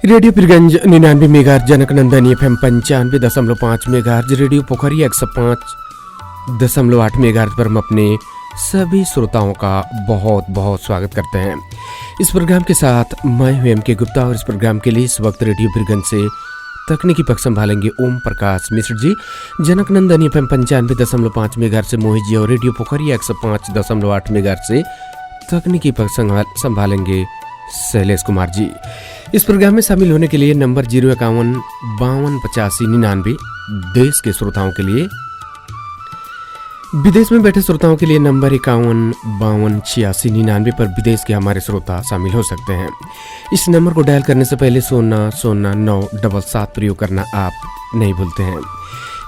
Radio Pirganj 99 megahertz, Janaknandan FM 95.5 megahertz, radio Pokhariya 105.8 megahertz पर हम अपने सभी श्रोताओं का बहुत बहुत स्वागत करते हैं। इस प्रोग्राम के साथ मैं हूं MK गुप्ता और इस प्रोग्राम के लिए इस वक्त रेडियो पीरगंज से तकनीकी पक्ष संभालेंगे ओम प्रकाश मिश्र जी। जनकनंदन FM 95.5 मेगाहर्ट्ज से मोहित जी और रेडियो पोखरिया 105.8 मेगाहर्ट्ज से तकनीकी पक्ष संभालेंगे शैलेश कुमार जी। इस प्रोग्राम में शामिल होने के लिए नंबर 051-5285-99 देश के श्रोताओं के लिए, विदेश में बैठे श्रोताओं के लिए नंबर 51-5286-99 पर विदेश के हमारे श्रोता शामिल हो सकते हैं। इस नंबर को डायल करने से पहले 000977 प्रयोग करना आप नहीं भूलते हैं।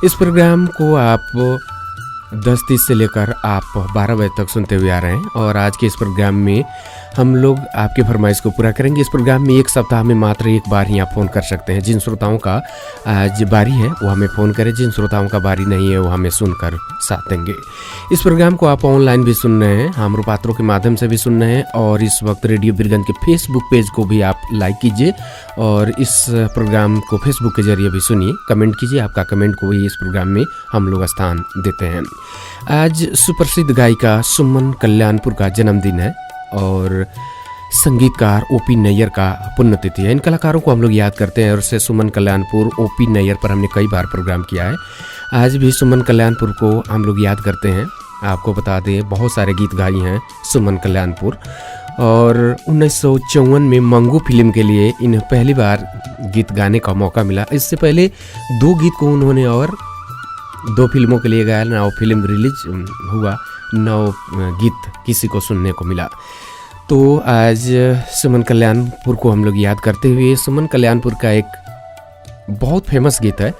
इस प्रोग्राम को आप 10:30 से लेकर आप 12 बजे तक सुनते हुए आ रहे हैं और आज के इस प्रोग्राम में हम लोग आपके फरमाइश को पूरा करेंगे। इस प्रोग्राम में एक सप्ताह में मात्र एक बार ही आप फ़ोन कर सकते हैं। जिन श्रोताओं का आज बारी है वो हमें फ़ोन करें, जिन श्रोताओं का बारी नहीं है वो हमें सुनकर साथ देंगे। इस प्रोग्राम को आप ऑनलाइन भी सुन रहे हैं, हम रूपात्रों के माध्यम से भी सुन रहे हैं और इस वक्त रेडियो पीरगंज के फेसबुक पेज को भी आप लाइक कीजिए और इस प्रोग्राम को फेसबुक के जरिए भी सुनिए, कमेंट कीजिए। आपका कमेंट को भी इस प्रोग्राम में हम लोग स्थान देते हैं। आज सुप्रसिद्ध गायिका सुमन कल्याणपुर का जन्मदिन है और संगीतकार ओपी नैयर का पुण्यतिथि है। इन कलाकारों को हम लोग याद करते हैं और उससे सुमन कल्याणपुर, ओपी नैयर पर हमने कई बार प्रोग्राम किया है। आज भी सुमन कल्याणपुर को हम लोग याद करते हैं। आपको बता दें बहुत सारे गीत गाई हैं सुमन कल्याणपुर और 1954 में मंगू फिल्म के लिए इन्हें पहली बार गीत गाने का मौका मिला। इससे पहले 2 गीत को उन्होंने और 2 फिल्मों के लिए गाया, ना वो फिल्म रिलीज हुआ ना वो गीत किसी को सुनने को मिला। तो आज सुमन कल्याणपुर को हम लोग याद करते हुए सुमन कल्याणपुर का एक बहुत फेमस गीत है,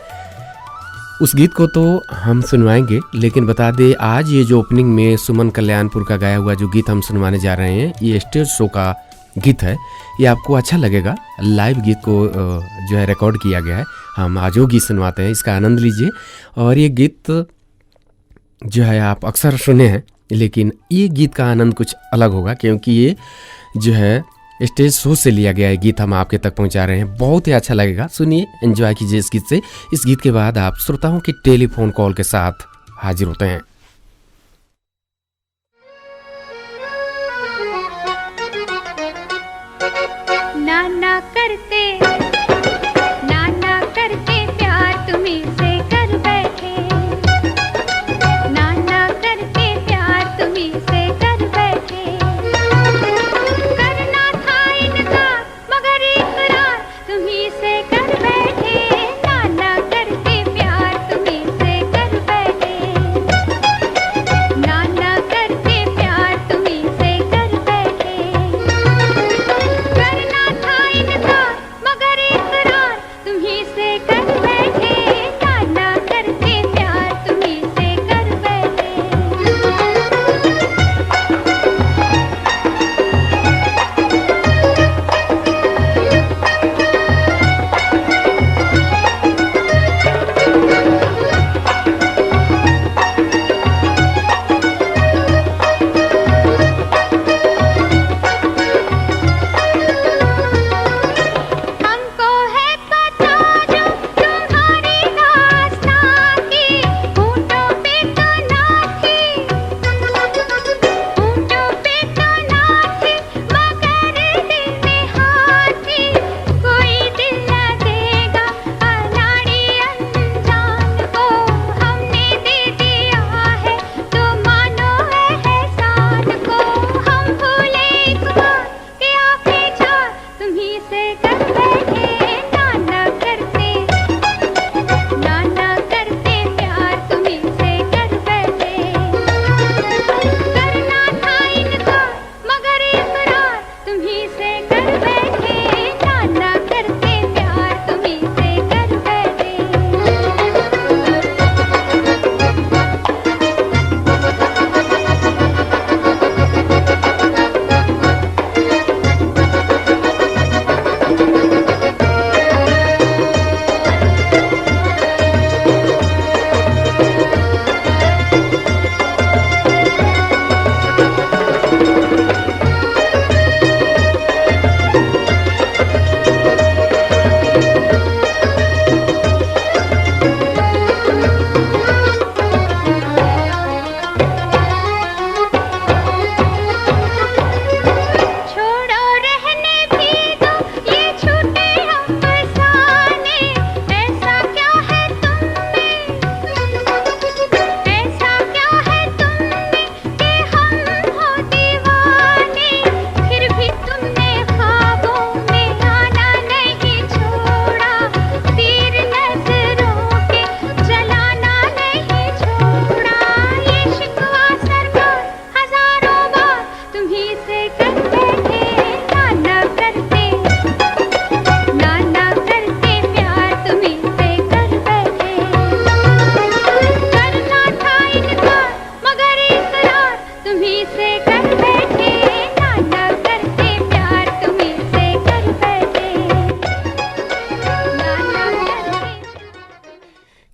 उस गीत को तो हम सुनवाएंगे। लेकिन बता दें आज ये जो ओपनिंग में सुमन कल्याणपुर का गाया हुआ जो गीत हम सुनवाने जा रहे हैं ये स्टेज शो का गीत है। ये आपको अच्छा लगेगा। लाइव गीत को जो है रिकॉर्ड किया गया है। हम आज वो गीत सुनवाते हैं, इसका आनंद लीजिए। और ये गीत जो है आप अक्सर सुने हैं, लेकिन ये गीत का आनंद कुछ अलग होगा क्योंकि ये जो है स्टेज शो से लिया गया है गीत हम आपके तक पहुंचा रहे हैं। बहुत ही अच्छा लगेगा, सुनिए, एंजॉय कीजिए इस गीत से। इस गीत के बाद आप श्रोताओं के टेलीफोन कॉल के साथ हाजिर होते हैं। नाना करते प्यार तुम्हीं से कर बैठे, नाना करते प्यार तुम्हीं से कर बैठे। करना था इनका मगर इकरार तुम्हीं से कर बैठे, नाना करते प्यार तुम्हीं से कर बैठे।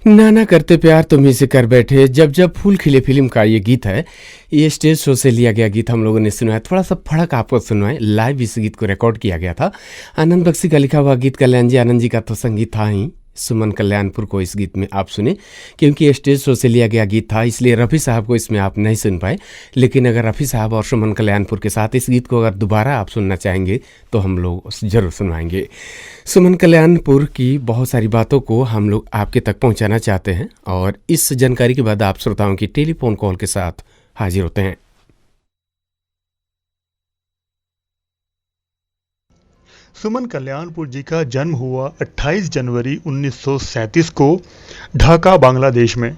नाना करते प्यार तुम ही से कर बैठे जब जब फूल खिले फिल्म का ये गीत है। ये स्टेज शो से लिया गया गीत हम लोगों ने सुना है। थोड़ा सा फड़क आपको सुनवाए। लाइव इस गीत को रिकॉर्ड किया गया था। आनंद बख्शी का लिखा हुआ गीत कल्याण जी आनंद जी का तो संगीत था ही। सुमन कल्याणपुर को इस गीत में आप सुने क्योंकि ये स्टेज शो से लिया गया गीत था, इसलिए रफ़ी साहब को इसमें आप नहीं सुन पाए। लेकिन अगर रफ़ी साहब और सुमन कल्याणपुर के साथ इस गीत को अगर दोबारा आप सुनना चाहेंगे तो हम लोग ज़रूर सुनवाएंगे। सुमन कल्याणपुर की बहुत सारी बातों को हम लोग आपके तक पहुंचाना चाहते हैं और इस जानकारी के बाद आप श्रोताओं की टेलीफोन कॉल के साथ हाजिर होते हैं। सुमन कल्याणपुर जी का जन्म हुआ 28 जनवरी 1937 को ढाका बांग्लादेश में।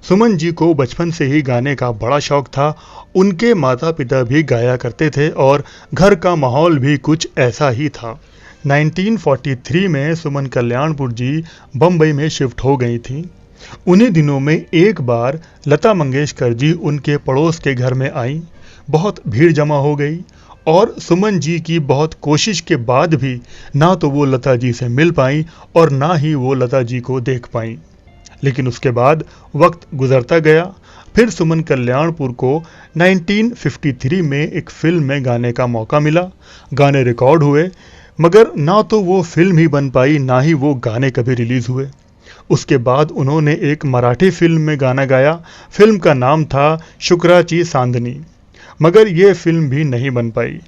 सुमन जी को बचपन से ही गाने का बड़ा शौक था। उनके माता पिता भी गाया करते थे और घर का माहौल भी कुछ ऐसा ही था। 1943 में सुमन कल्याणपुर जी बम्बई में शिफ्ट हो गई थीं। उन्हीं दिनों में एक बार लता मंगेशकर जी उनके पड़ोस के घर में आईं। बहुत भीड़ जमा हो गई और सुमन जी की बहुत कोशिश के बाद भी ना तो वो लता जी से मिल पाई और ना ही वो लता जी को देख पाई। लेकिन उसके बाद वक्त गुजरता गया। फिर सुमन कल्याणपुर को 1953 में एक फिल्म में गाने का मौका मिला। गाने रिकॉर्ड हुए मगर ना तो वो फिल्म ही बन पाई ना ही वो गाने कभी रिलीज हुए। उसके बाद उन्होंने एक मराठी फिल्म में गाना गाया। फिल्म का नाम था शुक्राची सांदनी, मगर ये फिल्म भी नहीं बन पाई।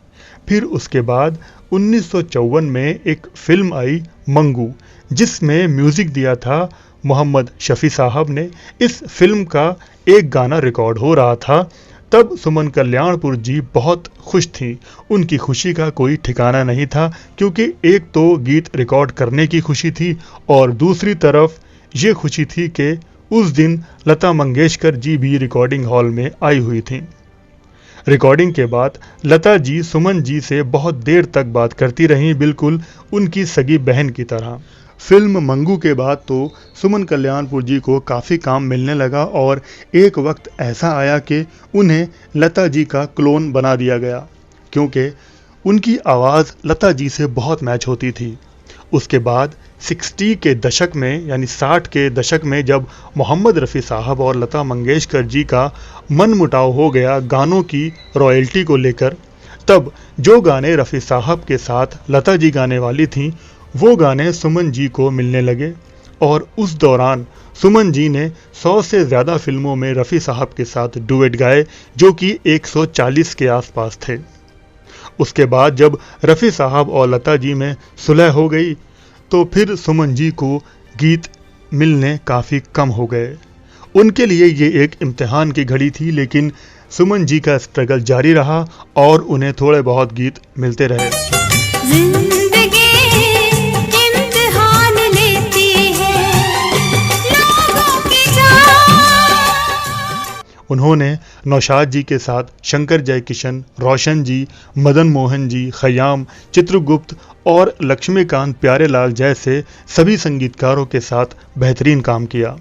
फिर उसके बाद 1954 में एक फिल्म आई मंगू, जिसमें म्यूजिक दिया था मोहम्मद शफी साहब ने। इस फिल्म का एक गाना रिकॉर्ड हो रहा था। तब सुमन कल्याणपुर जी बहुत खुश थीं। उनकी खुशी का कोई ठिकाना नहीं था क्योंकि एक तो गीत रिकॉर्ड करने की खुशी थी और दूसरी तरफ ये खुशी थी कि उस दिन लता मंगेशकर जी भी रिकॉर्डिंग हॉल में आई हुई थीं। रिकॉर्डिंग के बाद लता जी सुमन जी से बहुत देर तक बात करती रहीं, बिल्कुल उनकी सगी बहन की तरह। फिल्म मंगू के बाद तो सुमन कल्याणपुर जी को काफ़ी काम मिलने लगा और एक वक्त ऐसा आया कि उन्हें लता जी का क्लोन बना दिया गया क्योंकि उनकी आवाज़ लता जी से बहुत मैच होती थी। उसके बाद 60 के दशक में यानी 60 के दशक में जब मोहम्मद रफ़ी साहब और लता मंगेशकर जी का मन मुटाव हो गया गानों की रॉयल्टी को लेकर, तब जो गाने रफ़ी साहब के साथ लता जी गाने वाली थीं वो गाने सुमन जी को मिलने लगे और उस दौरान सुमन जी ने 100 से ज़्यादा फिल्मों में रफ़ी साहब के साथ डुएट गाए जो कि 140 के आसपास थे। उसके बाद जब रफ़ी साहब और लता जी में सुलह हो गई तो फिर सुमन जी को गीत मिलने काफ़ी कम हो गए। उनके लिए ये एक इम्तिहान की घड़ी थी, लेकिन सुमन जी का स्ट्रगल जारी रहा और उन्हें थोड़े बहुत गीत मिलते रहे। जिंदगी इम्तिहान लेती है लोगों की जान। उन्होंने नौशाद जी के साथ शंकर जयकिशन, रोशन जी, मदन मोहन जी, खयाम, चित्रगुप्त और लक्ष्मीकांत प्यारेलाल जैसे सभी संगीतकारों के साथ बेहतरीन काम किया।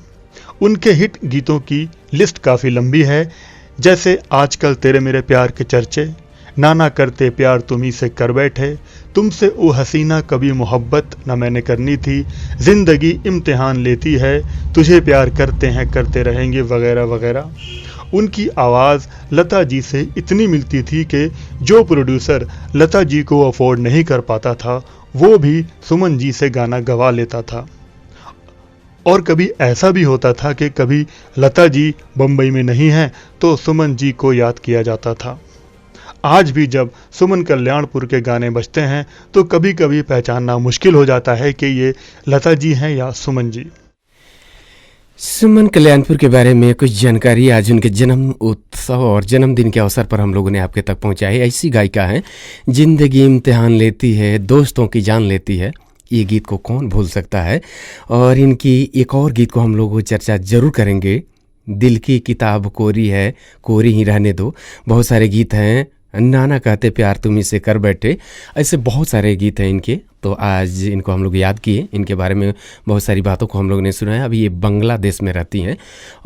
उनके हिट गीतों की लिस्ट काफ़ी लंबी है, जैसे आजकल तेरे मेरे प्यार के चर्चे, नाना करते प्यार तुम्ही से कर बैठे, तुमसे ओ हसीना कभी मोहब्बत न मैंने करनी थी, जिंदगी इम्तिहान लेती है, तुझे प्यार करते हैं करते रहेंगे वगैरह वगैरह। उनकी आवाज़ लता जी से इतनी मिलती थी कि जो प्रोड्यूसर लता जी को अफोर्ड नहीं कर पाता था वो भी सुमन जी से गाना गवा लेता था। और कभी ऐसा भी होता था कि कभी लता जी बम्बई में नहीं हैं तो सुमन जी को याद किया जाता था। आज भी जब सुमन कल्याणपुर के गाने बजते हैं तो कभी कभी पहचानना मुश्किल हो जाता है कि ये लता जी हैं या सुमन जी। सुमन कल्याणपुर के बारे में कुछ जानकारी आज उनके जन्म उत्सव और जन्मदिन के अवसर पर हम लोगों ने आपके तक पहुंचाई। ऐसी गायिका हैं, जिंदगी इम्तिहान लेती है, दोस्तों की जान लेती है, ये गीत को कौन भूल सकता है। और इनकी एक और गीत को हम लोग चर्चा जरूर करेंगे, दिल की किताब कोरी है, कोरी ही रहने दो। बहुत सारे गीत हैं, नाना कहते प्यार तुम्ही से कर बैठे, ऐसे बहुत सारे गीत हैं इनके। तो आज इनको हम लोग याद किए, इनके बारे में बहुत सारी बातों को हम लोग ने सुना है। अभी ये बांग्लादेश में रहती हैं।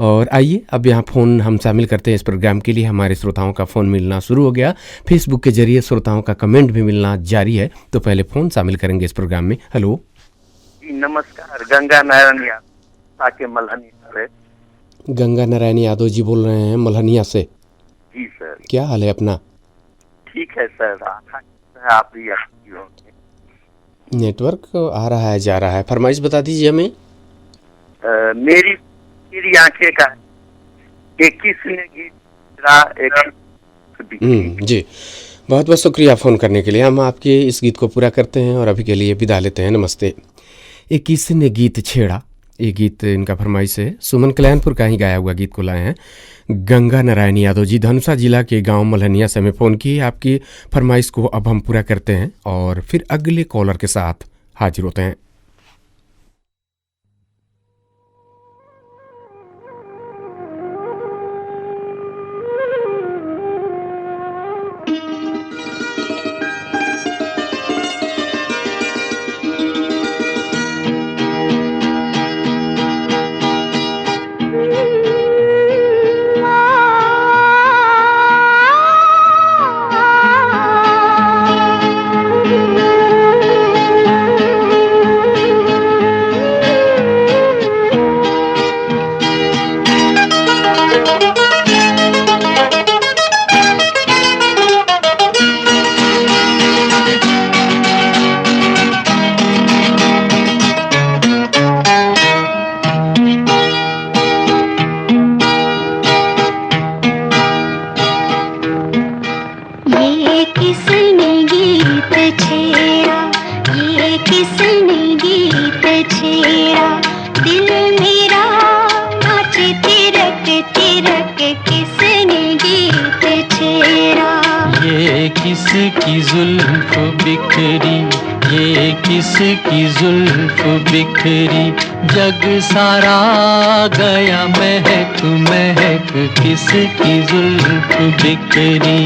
और आइए अब यहाँ फ़ोन हम शामिल करते हैं इस प्रोग्राम के लिए। हमारे श्रोताओं का फ़ोन मिलना शुरू हो गया, फेसबुक के जरिए श्रोताओं का कमेंट भी मिलना जारी है। तो पहले फ़ोन शामिल करेंगे इस प्रोग्राम में। हेलो, नमस्कार, गंगा नारायण यादव। ताकि मलहनी से। गंगा नारायण यादव जी बोल रहे हैं मल्हनिया से। जी सर। क्या हाल है अपना? ठीक है सर, आशा है आप भी अच्छी होंगे। नेटवर्क आ रहा है जा रहा है। फरमाइश बता दीजिए हमें। मेरी आंखें का एक किसने गीत जी, बहुत बहुत शुक्रिया फ़ोन करने के लिए। हम आपके इस गीत को पूरा करते हैं और अभी के लिए विदा लेते हैं। नमस्ते। एक किसने गीत छेड़ा, ये गीत इनका फरमाइश है। सुमन कल्याणपुर का ही गाया हुआ गीत को लाए हैं गंगा नारायण यादव जी, धनुषा जिला के गांव मल्हनिया से हमें फ़ोन किए। आपकी फरमाइश को अब हम पूरा करते हैं और फिर अगले कॉलर के साथ हाजिर होते हैं। किसकी जुल्फ बिखरी, ये किसकी जुल्फ बिखरी, जग सारा गया महक महक, किसकी जुल्फ बिखरी।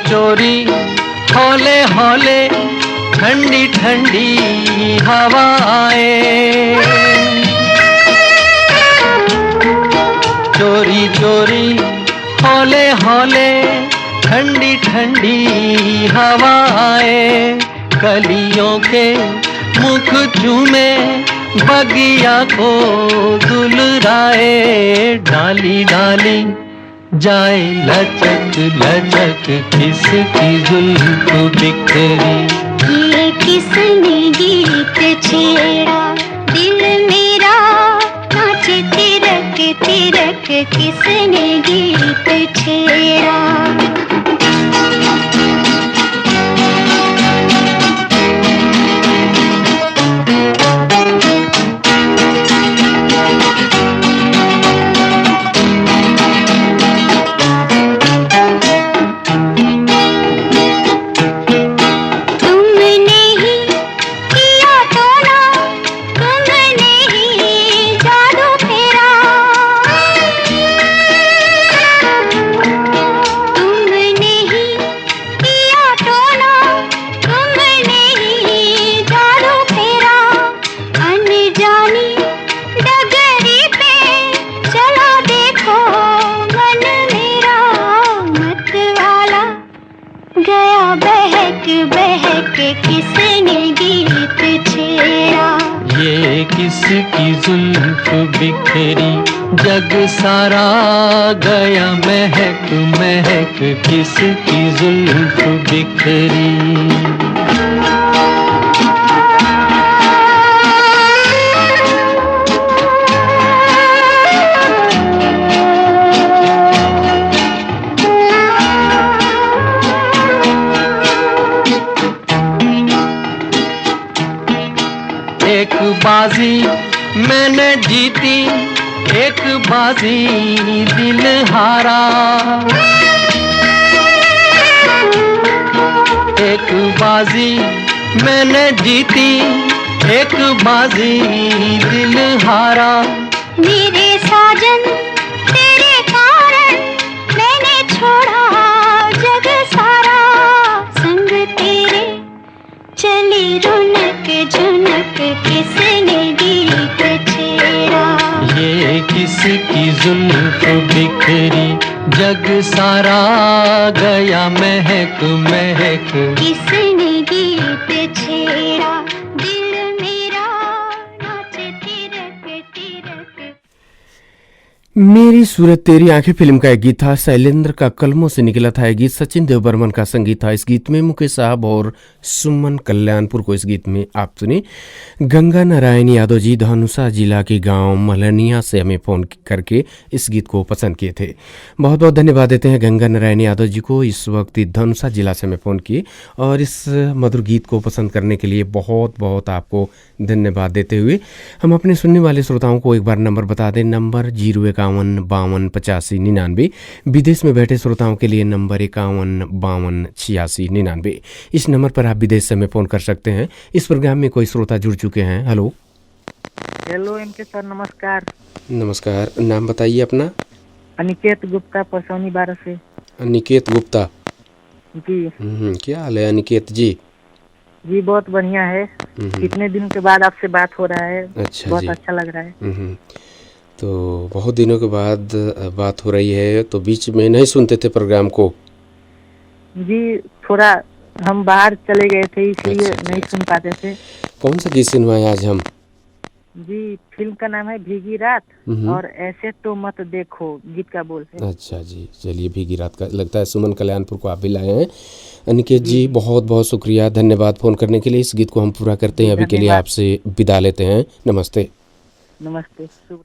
चोरी हौले हौले ठंडी ठंडी हवाएं, चोरी चोरी हौले हौले ठंडी ठंडी हवाएं, कलियों के मुख चूमे बगिया को दुलराए, डाली डाली जाए लचक लचक, किसकी जुल्फ बिखरी। ये किसने गीत छेड़ा, दिल मेरा नाचे तिरक तिरक, किसने गीत छेड़ा। किसकी जुल्फ बिखरी, जग सारा गया महक महक, किसकी जुल्फ बिखरी। एक बाजी मैंने जीती, एक बाजी दिल हारा, एक बाजी मैंने जीती, एक बाजी दिल हारा। मेरे साजन तेरे कारण मैंने छोड़ा जग सारा, संग तेरे चली रौनक झुनक किसने गीत छेड़ा। ये किसकी जुल्फ बिखरी जग सारा गया महक महक। किसने गीत छेड़ा दिल मेरा नाचे तिरक तिरक। मेरी सूरत तेरी आंखें फिल्म का एक गीत था, शैलेंद्र का कलमों से निकला था। यह गीत सचिन देव बर्मन का संगीत था। इस गीत में मुकेश साहब और सुमन कल्याणपुर को इस गीत में आप सुने। गंगा नारायण यादव जी धनुषा जिला के गांव मलनिया से हमें फ़ोन करके इस गीत को पसंद किए थे। बहुत बहुत धन्यवाद देते हैं गंगा नारायण यादव जी को, इस वक्त धनुषा जिला से हमें फ़ोन किए और इस मधुर गीत को पसंद करने के लिए बहुत बहुत आपको धन्यवाद देते हुए हम अपने सुनने वाले श्रोताओं को एक बार नंबर बता दें। नंबर 051528599। विदेश में बैठे श्रोताओं के लिए नंबर 51528699। इस नंबर पर आप विदेश से हमें फ़ोन कर सकते हैं। इस प्रोग्राम में कोई श्रोता जुड़ चुके हैं। हेलो हेलो इनके सर, नमस्कार। नमस्कार, नाम बताइए अपना। अनिकेत गुप्ता, परसौनी 12 से। अनिकेत गुप्ता जी क्या हाल है अनिकेत जी? जी बहुत बढ़िया है। कितने दिन के बाद आपसे बात हो रहा है। अच्छा बहुत जी। अच्छा लग रहा है। तो बहुत दिनों के बाद बात हो रही है, तो बीच में नहीं सुनते थे प्रोग्राम को? जी थोड़ा हम बाहर चले गए थे इसलिए अच्छा, नहीं सुन पाते थे। कौन सा गीत सुनवाए आज हम? जी फिल्म का नाम है भीगी रात और ऐसे तो मत देखो, गीत का बोल है। अच्छा जी, चलिए भीगी रात का लगता है सुमन कल्याणपुर को आप भी लाए हैं। अनिकेत जी बहुत बहुत शुक्रिया, धन्यवाद फ़ोन करने के लिए। इस गीत को हम पूरा करते हैं, अभी के लिए आपसे विदा लेते हैं। नमस्ते। नमस्ते, शुभ।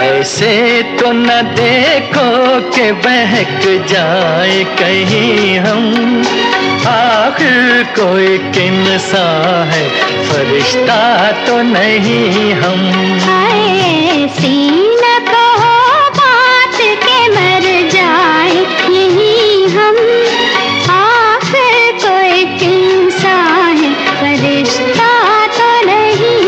ऐसे तो न देखो कि बहक जाए कहीं हम, आखिर कोई किनसा है, फरिश्ता तो नहीं हम। ऐसी न कहो बात के मर जाए यहीं हम, आखिर कोई किनसा है, फरिश्ता तो नहीं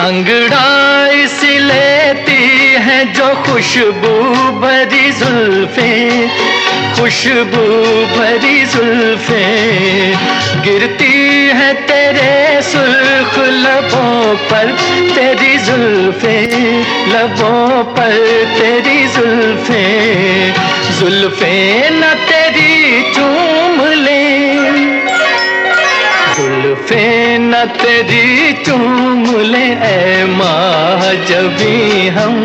अंगड़ाई सी लेती है जो खुशबू भरी जुल्फे, खुशबू भरी जुल्फे, गिरती है तेरे सुर्ख लबों पर तेरी जुल्फे, लबों पर तेरी जुल्फे, जुल्फे न तेरी चूम ले, जुल्फे न तेरी चूम ले ऐ माह जबी हम,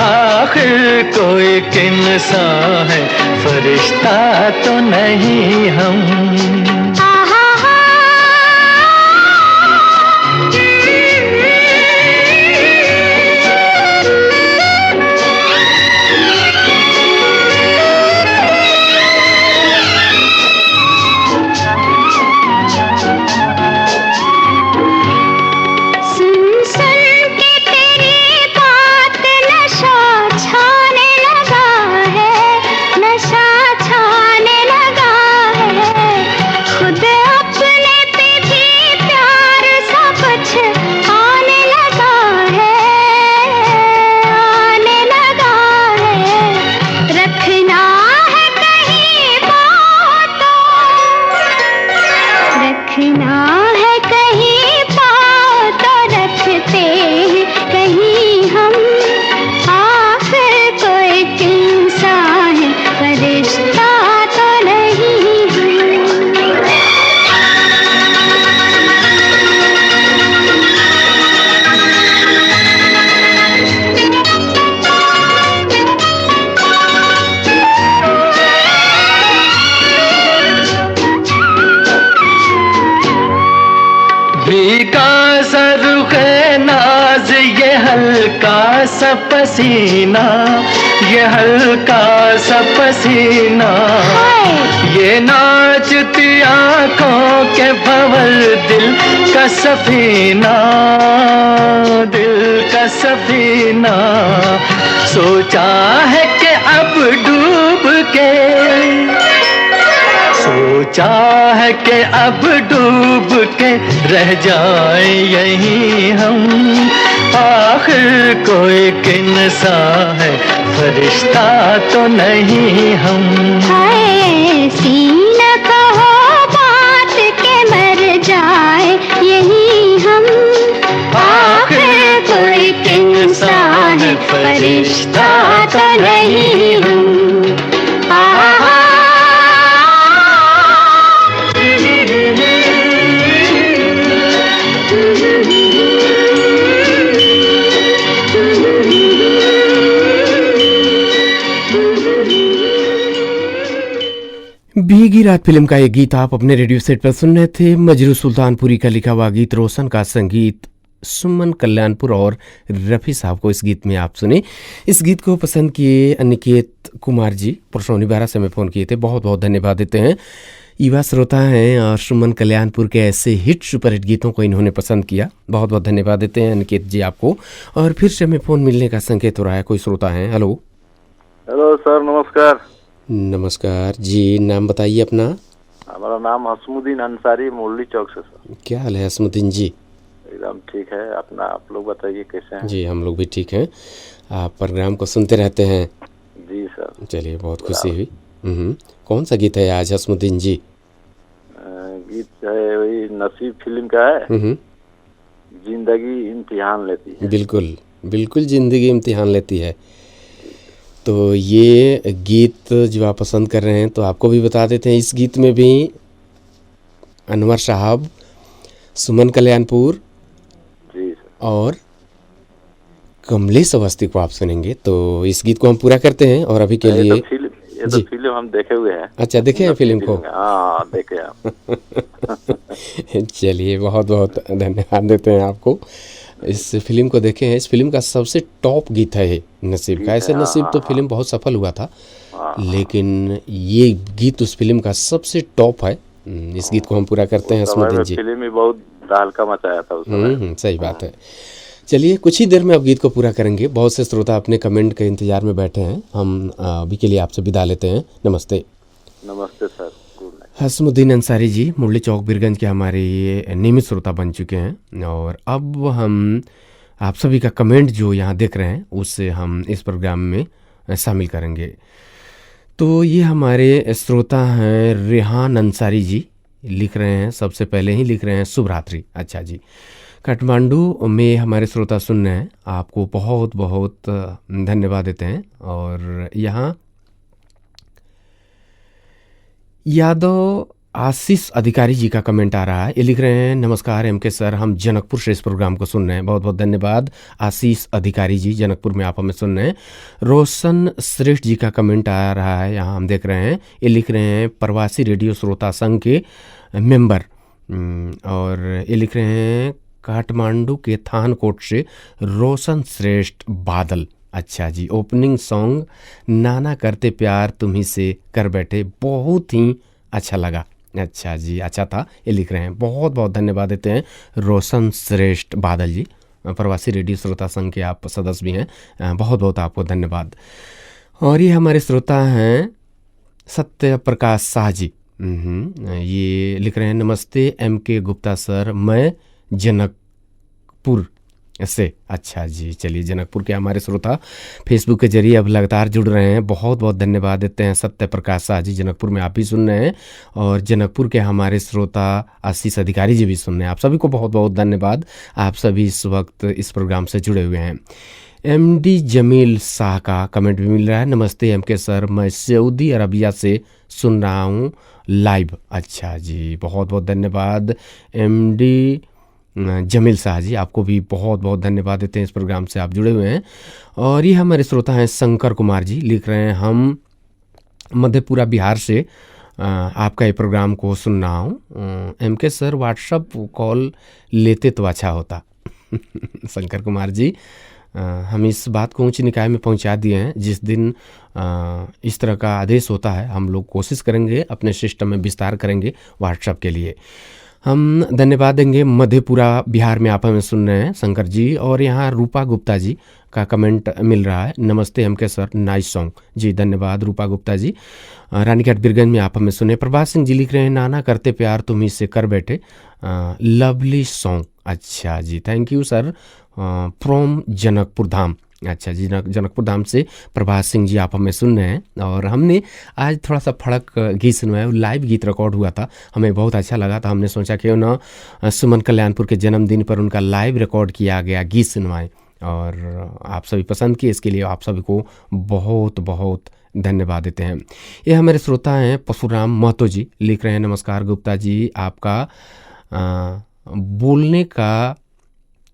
आखिर कोई किनसा है, फरिश्ता तो नहीं हम। नशा छाने लगा है, सा पसीना, ये हल्का सा पसीना, ये नाचती आंखों के भंवर, दिल का सफीना, दिल का सफीना। सोचा है कि अब डूब के, सोचा है कि अब डूब के रह जाए यहीं हम, आखिर कोई किनसा है, फरिश्ता तो नहीं हम। ऐसी न कहो बात के मर जाए यहीं हम, आखिर कोई किनसा है, फरिश्ता तो नहीं हम। भीगी रात फिल्म का ये गीत आप अपने रेडियो सेट पर सुन रहे थे। मजरू सुल्तानपुरी का लिखा हुआ गीत, रोशन का संगीत, सुमन कल्याणपुर और रफ़ी साहब को इस गीत में आप सुने। इस गीत को पसंद किए अनिकेत कुमार जी परसौनी 12 से हमें फ़ोन किए थे, बहुत बहुत धन्यवाद देते हैं। युवा श्रोता हैं और सुमन कल्याणपुर के ऐसे हिट सुपरहिट गीतों को इन्होंने पसंद किया, बहुत बहुत धन्यवाद देते हैं अनिकेत जी आपको। और फिर से हमें फ़ोन मिलने का संकेत हो रहा है, कोई श्रोता हैं। हेलो हेलो सर, नमस्कार। नमस्कार जी, नाम बताइए अपना। हमारा नाम हसमुद्दीन अंसारी, मुरली चौक से सर। क्या हाल है हसमुद्दीन जी? एकदम ठीक है, अपना आप लोग बताइए कैसे हैं? जी हम लोग भी ठीक हैं। आप प्रोग्राम को सुनते रहते हैं? जी सर। चलिए बहुत खुशी हुई। कौन सा गीत है आज हसमुद्दीन जी? गीत है वही नसीब फिल्म का है, जिंदगी इम्तिहान लेती है। बिल्कुल बिल्कुल, जिंदगी इम्तिहान लेती है। तो ये गीत जो आप पसंद कर रहे हैं तो आपको भी बता देते हैं, इस गीत में भी अनवर साहब, सुमन कल्याणपुर जी और कमलेश अवस्थी को आप सुनेंगे। तो इस गीत को हम पूरा करते हैं और अभी के लिए ये तो फिल्म हम देखे हुए हैं। अच्छा, देखे हैं फिल्म को? हाँ देखे आप। चलिए बहुत बहुत धन्यवाद देते हैं आपको। इस फिल्म को देखे हैं। इस फिल्म का सबसे टॉप गीत है ये नसीब का। ऐसे नसीब तो फिल्म बहुत सफल हुआ था, लेकिन ये गीत उस फिल्म का सबसे टॉप है। इस गीत को हम पूरा करते हैं हसमुद्दीन जी। फिल्म में बहुत हल्का मचाया था उस समय। सही बात है। चलिए कुछ ही देर में अब गीत को पूरा करेंगे। बहुत से श्रोता अपने कमेंट के इंतजार में बैठे हैं। हम अभी के लिए आपसे विदा लेते हैं। नमस्ते। नमस्ते sir, good night. Hasmuddin Ansari ji Murli Chowk Birganj के हमारे ये नियमित श्रोता बन चुके हैं और अब हम आप सभी का कमेंट जो यहाँ देख रहे हैं उससे हम इस प्रोग्राम में शामिल करेंगे। तो ये हमारे श्रोता हैं रेहान अंसारी जी, लिख रहे हैं, सबसे पहले ही लिख रहे हैं शुभ रात्रि। अच्छा जी, काठमांडू में हमारे श्रोता सुन रहे हैं, आपको बहुत बहुत धन्यवाद देते हैं। और यहाँ यादव आशीष अधिकारी जी का कमेंट आ रहा है। ये लिख रहे हैं, नमस्कार एमके सर, हम जनकपुर से इस प्रोग्राम को सुन रहे हैं। बहुत बहुत धन्यवाद आशीष अधिकारी जी, जनकपुर में आप हमें सुन रहे हैं। रोशन श्रेष्ठ जी का कमेंट आ रहा है, यहाँ हम देख रहे हैं। ये लिख रहे हैं प्रवासी रेडियो श्रोता संघ के मेंबर, और ये लिख रहे हैं काठमांडू के थानकोट से रोशन श्रेष्ठ बादल। अच्छा जी, ओपनिंग सॉन्ग नाना करते प्यार तुम्ही से कर बैठे, बहुत ही अच्छा लगा। अच्छा जी, अच्छा था। ये लिख रहे हैं, बहुत बहुत धन्यवाद देते हैं रोशन श्रेष्ठ बादल जी, प्रवासी रेडियो श्रोता संघ के आप सदस्य भी हैं, बहुत बहुत आपको धन्यवाद। और ये हमारे श्रोता हैं सत्य प्रकाश शाह जी, ये लिख रहे हैं, नमस्ते एमके गुप्ता सर, मैं जनकपुर से। अच्छा जी, चलिए जनकपुर के हमारे श्रोता फेसबुक के जरिए अब लगातार जुड़ रहे हैं, बहुत बहुत धन्यवाद देते हैं सत्य प्रकाश शाह जी, जनकपुर में आप भी सुन रहे हैं। और जनकपुर के हमारे श्रोता आशीष अधिकारी जी भी सुन रहे हैं। आप सभी को बहुत बहुत धन्यवाद, आप सभी इस वक्त इस प्रोग्राम से जुड़े हुए हैं। एमडी जमील शाह का कमेंट भी मिल रहा है, नमस्ते एमके सर, मैं सऊदी अरबिया से सुन रहा हूँ लाइव। अच्छा जी, बहुत बहुत धन्यवाद एमडी जमील शाह जी, आपको भी बहुत बहुत धन्यवाद देते हैं, इस प्रोग्राम से आप जुड़े हुए हैं। और ये हमारे श्रोता हैं शंकर कुमार जी, लिख रहे हैं, हम मधेपुरा बिहार से आपका ये प्रोग्राम को सुन रहा हूँ। एमके सर व्हाट्सअप कॉल लेते तो अच्छा होता। शंकर कुमार जी हम इस बात को उच्च निकाय में पहुंचा दिए हैं। जिस दिन इस तरह का आदेश होता है हम लोग कोशिश करेंगे, अपने सिस्टम में विस्तार करेंगे व्हाट्सएप के लिए। हम धन्यवाद देंगे। मधेपुरा बिहार में आप हमें सुन रहे हैं शंकर जी, और यहाँ रूपा गुप्ता जी का कमेंट मिल रहा है, नमस्ते एमके सर, नाइस सॉन्ग। जी धन्यवाद रूपा गुप्ता जी। रानीघाट बिरगंज में आप हमें सुने। प्रभात सिंह जी लिख रहे हैं, नाना करते प्यार तुम ही से कर बैठे, लवली सॉन्ग। अच्छा जी, thank you sir, from Janakpur Dham. अच्छा जी, जनकपुर धाम से प्रभात सिंह जी आप हमें सुन रहे हैं। और हमने आज थोड़ा सा फड़क गीत सुनवाया, लाइव गीत रिकॉर्ड हुआ था, हमें बहुत अच्छा लगा था। हमने सोचा क्यों ना सुमन कल्याणपुर के जन्मदिन पर उनका लाइव रिकॉर्ड किया गया गीत सुनवाएं, और आप सभी पसंद किए। इसके लिए आप सभी को बहुत बहुत धन्यवाद देते हैं। ये हमारे श्रोता हैं परशुराम महतो जी, लिख रहे हैं, नमस्कार गुप्ता जी, आपका बोलने का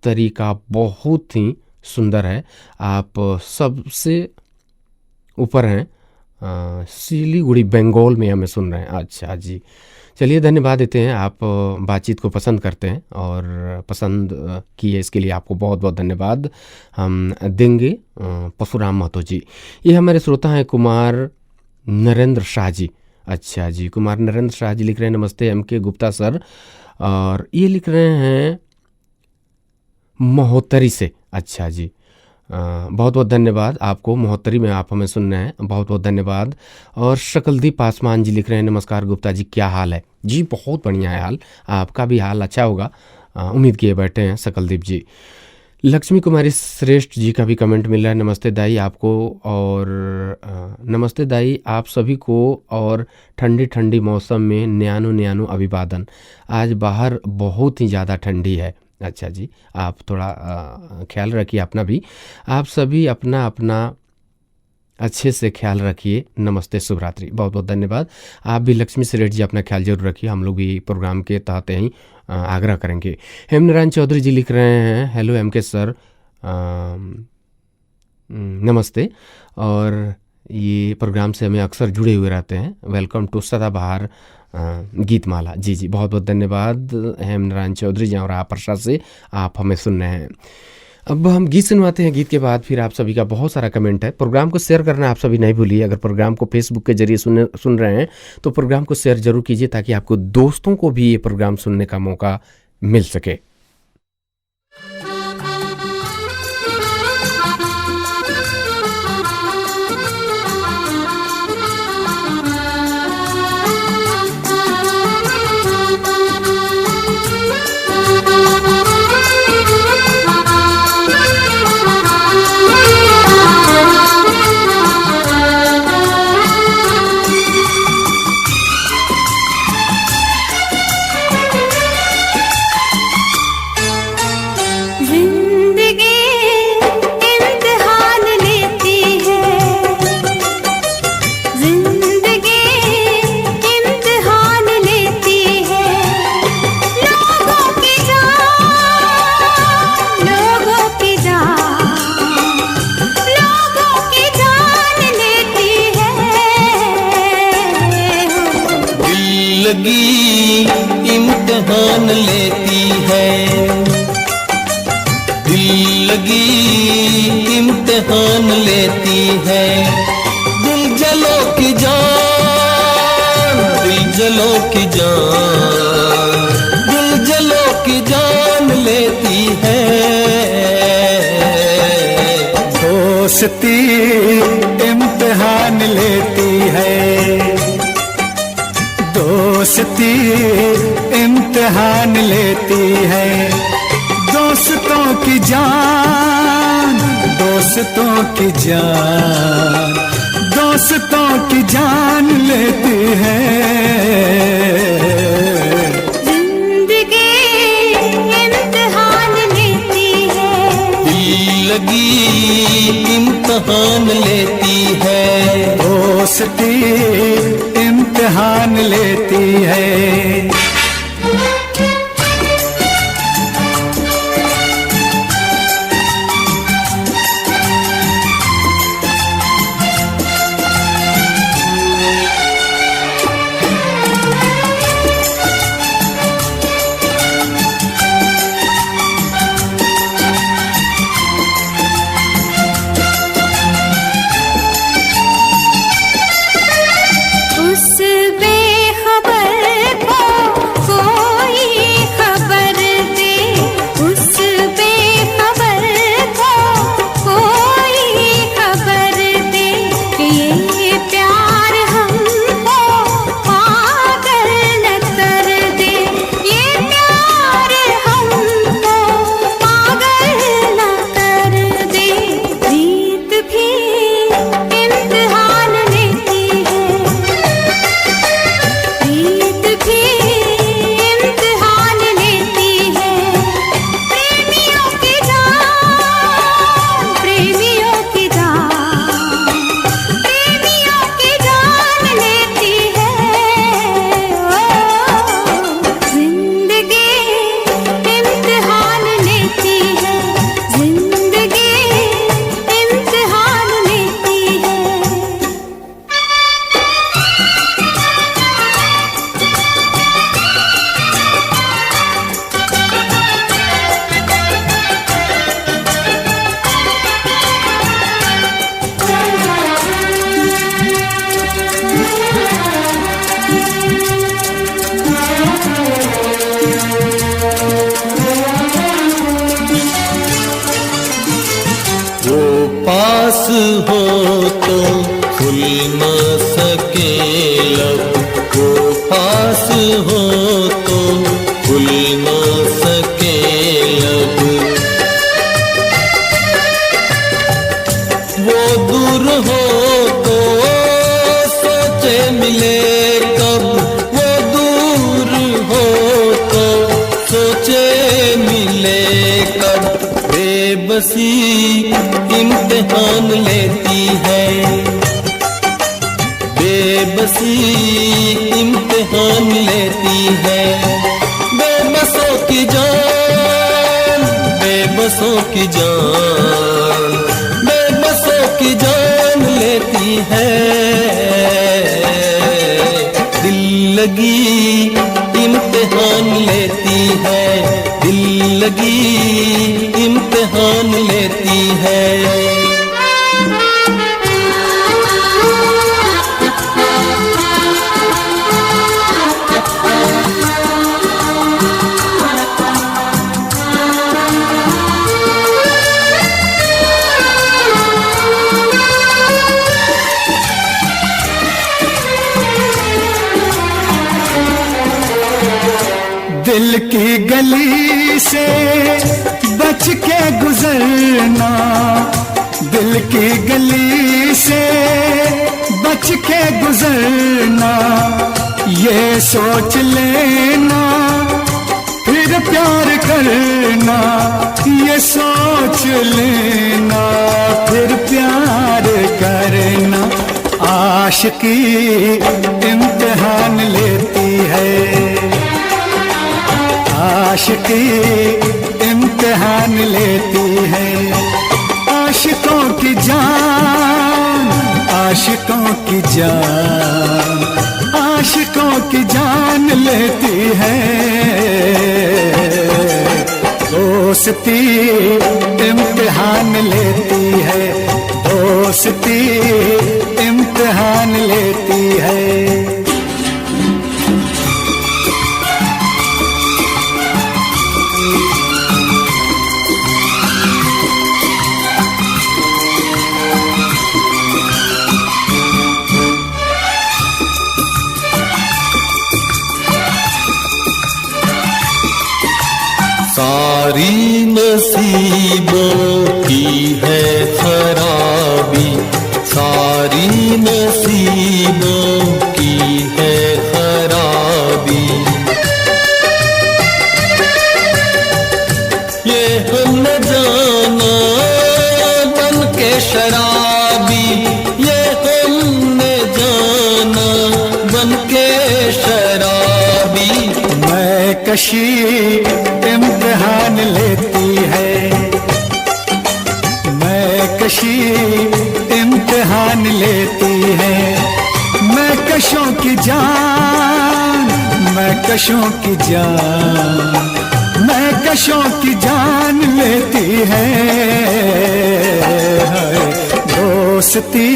तरीका बहुत ही सुंदर है, आप सबसे ऊपर हैं। सिलीगुड़ी बंगाल में हमें सुन रहे हैं। अच्छा जी, चलिए धन्यवाद देते हैं। आप बातचीत को पसंद करते हैं और पसंद किए, इसके लिए आपको बहुत बहुत धन्यवाद हम देंगे परशुराम महतो जी। ये हमारे श्रोता हैं कुमार नरेंद्र शाह जी। अच्छा जी, कुमार नरेंद्र शाह जी लिख रहे हैं, नमस्ते एमके गुप्ता सर, और ये लिख रहे हैं महोत्तरी से। अच्छा जी, बहुत बहुत धन्यवाद आपको, महोत्तरी में आप हमें सुन रहे हैं, बहुत बहुत धन्यवाद। और शकलदीप पासवान जी लिख रहे हैं, नमस्कार गुप्ता जी, क्या हाल है? जी बहुत बढ़िया है हाल, आपका भी हाल अच्छा होगा, उम्मीद किए बैठे हैं शकलदीप जी। लक्ष्मी कुमारी श्रेष्ठ जी का भी कमेंट मिल रहा है, नमस्ते दाई आपको, और नमस्ते दाई आप सभी को, और ठंडी ठंडी मौसम में न्यानो न्यानो अभिवादन। आज बाहर बहुत ही ज़्यादा ठंडी है। अच्छा जी, आप थोड़ा ख्याल रखिए अपना भी, आप सभी अपना अपना अच्छे से ख्याल रखिए। नमस्ते, शुभ रात्रि, बहुत बहुत धन्यवाद। आप भी लक्ष्मी श्रेष्ठ जी अपना ख्याल जरूर रखिए, हम लोग भी प्रोग्राम के तहत ही आग्रह करेंगे। हेमनारायण चौधरी जी लिख रहे हैं, हेलो एमके सर, नमस्ते, और ये प्रोग्राम से हमें अक्सर जुड़े हुए रहते हैं, वेलकम टू सदाबहार गीतमाला। जी जी, बहुत बहुत धन्यवाद हेमनारायण चौधरी जी, और आप प्रसाद से आप हमें सुन रहे हैं। अब हम गीत सुनवाते हैं, गीत के बाद फिर आप सभी का बहुत सारा कमेंट है। प्रोग्राम को शेयर करना आप सभी नहीं भूलिए। अगर प्रोग्राम को फेसबुक के जरिए सुन रहे हैं तो प्रोग्राम को शेयर जरूर कीजिए, ताकि आपको दोस्तों को भी ये प्रोग्राम सुनने का मौका मिल सके। इम्तिहान लेती है, दिल लगी इम्तिहान लेती है। दिल जलो की जान, दिल जलो की जान, दिल जलो की जान लेती है। दोस्ती इम्तिहान लेती है, दोस्ती इम्तिहान लेती है। दोस्तों की जान, दोस्तों की जान, दोस्तों की जान लेती है। जिंदगी इम्तिहान लेती है, दिल लगी इम्तिहान लेती है। दोस्ती इम्तिहान लेती है। पास हो तो खुल न सके लब, वो पास हो तो खुल न सके लब। वो दूर हो तो सोचे मिले कब, वो दूर हो तो सोचे मिले कब। बेबसी इम्तिहान लेती है, बेबसी इम्तिहान लेती है। बेबसों की जान, बेबसों की जान, बेबसों की जान लेती है। दिल लगी इम्तिहान लेती है, दिल लगी इम्तिहान लेती है। दिल की गली से बच के गुजरना, दिल की गली से बच के गुजरना। ये सोच लेना फिर प्यार करना, ये सोच लेना फिर प्यार करना। आशिकी इम्तिहान लेती है, आशिकी इम्तिहान लेती है। आशिकों की जान, आशिकों की जान, आशिकों की जान लेती है। दोस्ती इम्तिहान लेती है, दोस्ती इम्तिहान लेती है। सारी नसीबों की है खराबी, सारी नसीबों की है खराबी। ये हम न जाना बन के शराबी, ये हमने जाना बन के शराबी। मैं कशी इम्तिहान लेती है, मैं कशी इम्तिहान लेती है। मैं कशों की जान, मैं कशों की जान, मैं कशों की जान लेती है। दोस्ती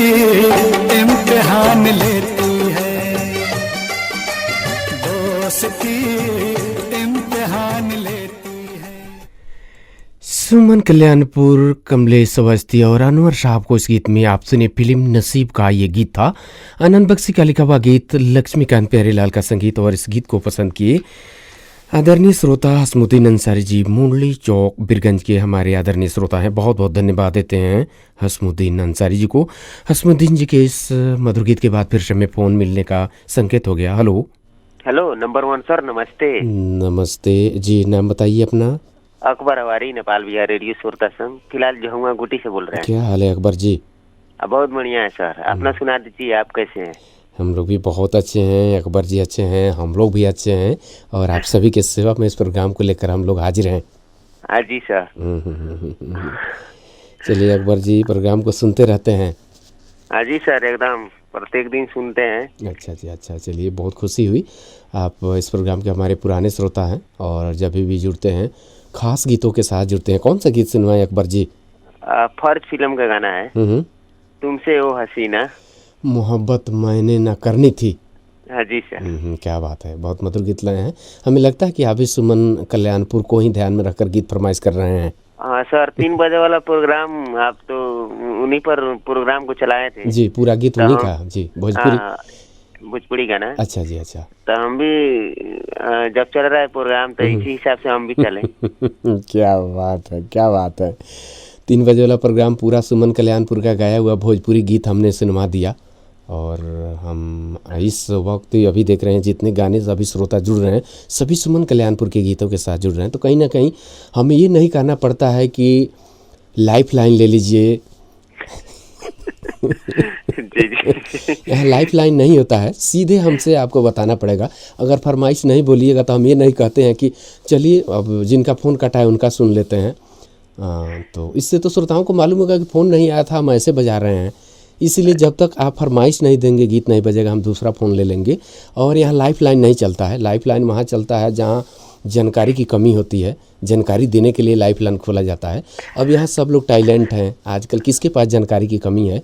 इम्तिहान लेती है, दोस्ती इम्तिहान लेती है। सुमन कल्याणपुर, कमलेश अवस्थी और अनवर साहब को इस गीत में आप सुने फिल्म नसीब का ये गीत था। आनंद बख्शी का लिखा हुआ गीत, लक्ष्मीकांत प्यारेलाल का संगीत। और इस गीत को पसंद किए आदरणीय श्रोता हसमुद्दीन अंसारी जी, मुरली चौक बिरगंज के हमारे आदरणीय श्रोता हैं। बहुत बहुत धन्यवाद देते हैं हसमुद्दीन अंसारी जी को। हसमुद्दीन जी के इस मधुर गीत के बाद फिर से हमें फ़ोन मिलने का संकेत हो गया। हेलो हेलो, नंबर 1 सर, नमस्ते। नमस्ते जी, नाम बताइए अपना। अकबर हवारी, नेपाल बिहार रेडियो श्रोता संघ, फिलहाल जहुआ गुटी से बोल रहे हैं। क्या हाल है अकबर जी? बहुत बढ़िया है सर, अपना सुना दीजिए, आप कैसे हैं? हम लोग भी बहुत अच्छे हैं, अकबर जी अच्छे हैं, हम लोग भी अच्छे हैं। और आप सभी के सेवा में इस प्रोग्राम को लेकर हम लोग हाजिर हैं। हाँ जी सर। चलिए अकबर जी, प्रोग्राम को सुनते रहते हैं? हाँ जी सर, एकदम प्रत्येक दिन सुनते हैं। अच्छा जी, अच्छा, चलिए बहुत खुशी हुई। आप इस प्रोग्राम के हमारे पुराने श्रोता हैं और जब भी जुड़ते हैं खास गीतों के साथ जुड़ते हैं। कौन सा गीत सुनवाएं अकबर जी? फर्ज फिल्म का गाना है, तुमसे ओ हसीना मोहब्बत मैंने ना करनी थी। हाँ जी सर। क्या बात है, बहुत मधुर गीत लाए हैं। हमें लगता है कि आप भी सुमन कल्याणपुर को ही ध्यान में रखकर गीत फरमाइश कर रहे हैं। हाँ सर, 3 बजे वाला प्रोग्राम आप तो उन्हीं पर प्रोग्राम को चलाए थे जी, पूरा गीत तो उन्हीं हम- का जी, भोजपुरी। भोजपुरी गाना। अच्छा जी, अच्छा। तो हम भी जब चल रहा है प्रोग्राम तो इसी हिसाब से हम भी चले। क्या बात है, क्या बात है। 3 बजे वाला प्रोग्राम पूरा सुमन कल्याणपुर का गाया हुआ भोजपुरी गीत हमने सुनवा दिया। और हम इस वक्त अभी देख रहे हैं जितने गाने सभी श्रोता जुड़ रहे हैं, सभी सुमन कल्याणपुर के गीतों के साथ जुड़ रहे हैं। तो कहीं ना कहीं हमें ये नहीं कहना पड़ता है कि लाइफ लाइन ले लीजिए। जी जी। यहाँ लाइफ लाइन नहीं होता है, सीधे हमसे आपको बताना पड़ेगा। अगर फरमाइश नहीं बोलिएगा तो हम ये नहीं कहते हैं कि चलिए अब जिनका फ़ोन कटा है उनका सुन लेते हैं। तो इससे तो श्रोताओं को मालूम होगा कि फ़ोन नहीं आया था, हम ऐसे बजा रहे हैं। इसीलिए जब तक आप फरमाइश नहीं देंगे, गीत नहीं बजेगा, हम दूसरा फ़ोन ले लेंगे। और यहाँ लाइफ लाइन नहीं चलता है। लाइफ लाइन वहाँ चलता है जहाँ जानकारी की कमी होती है, जानकारी देने के लिए लाइफ लाइन खोला जाता है। अब यहाँ सब लोग टैलेंट हैं, आजकल किसके पास जानकारी की कमी है।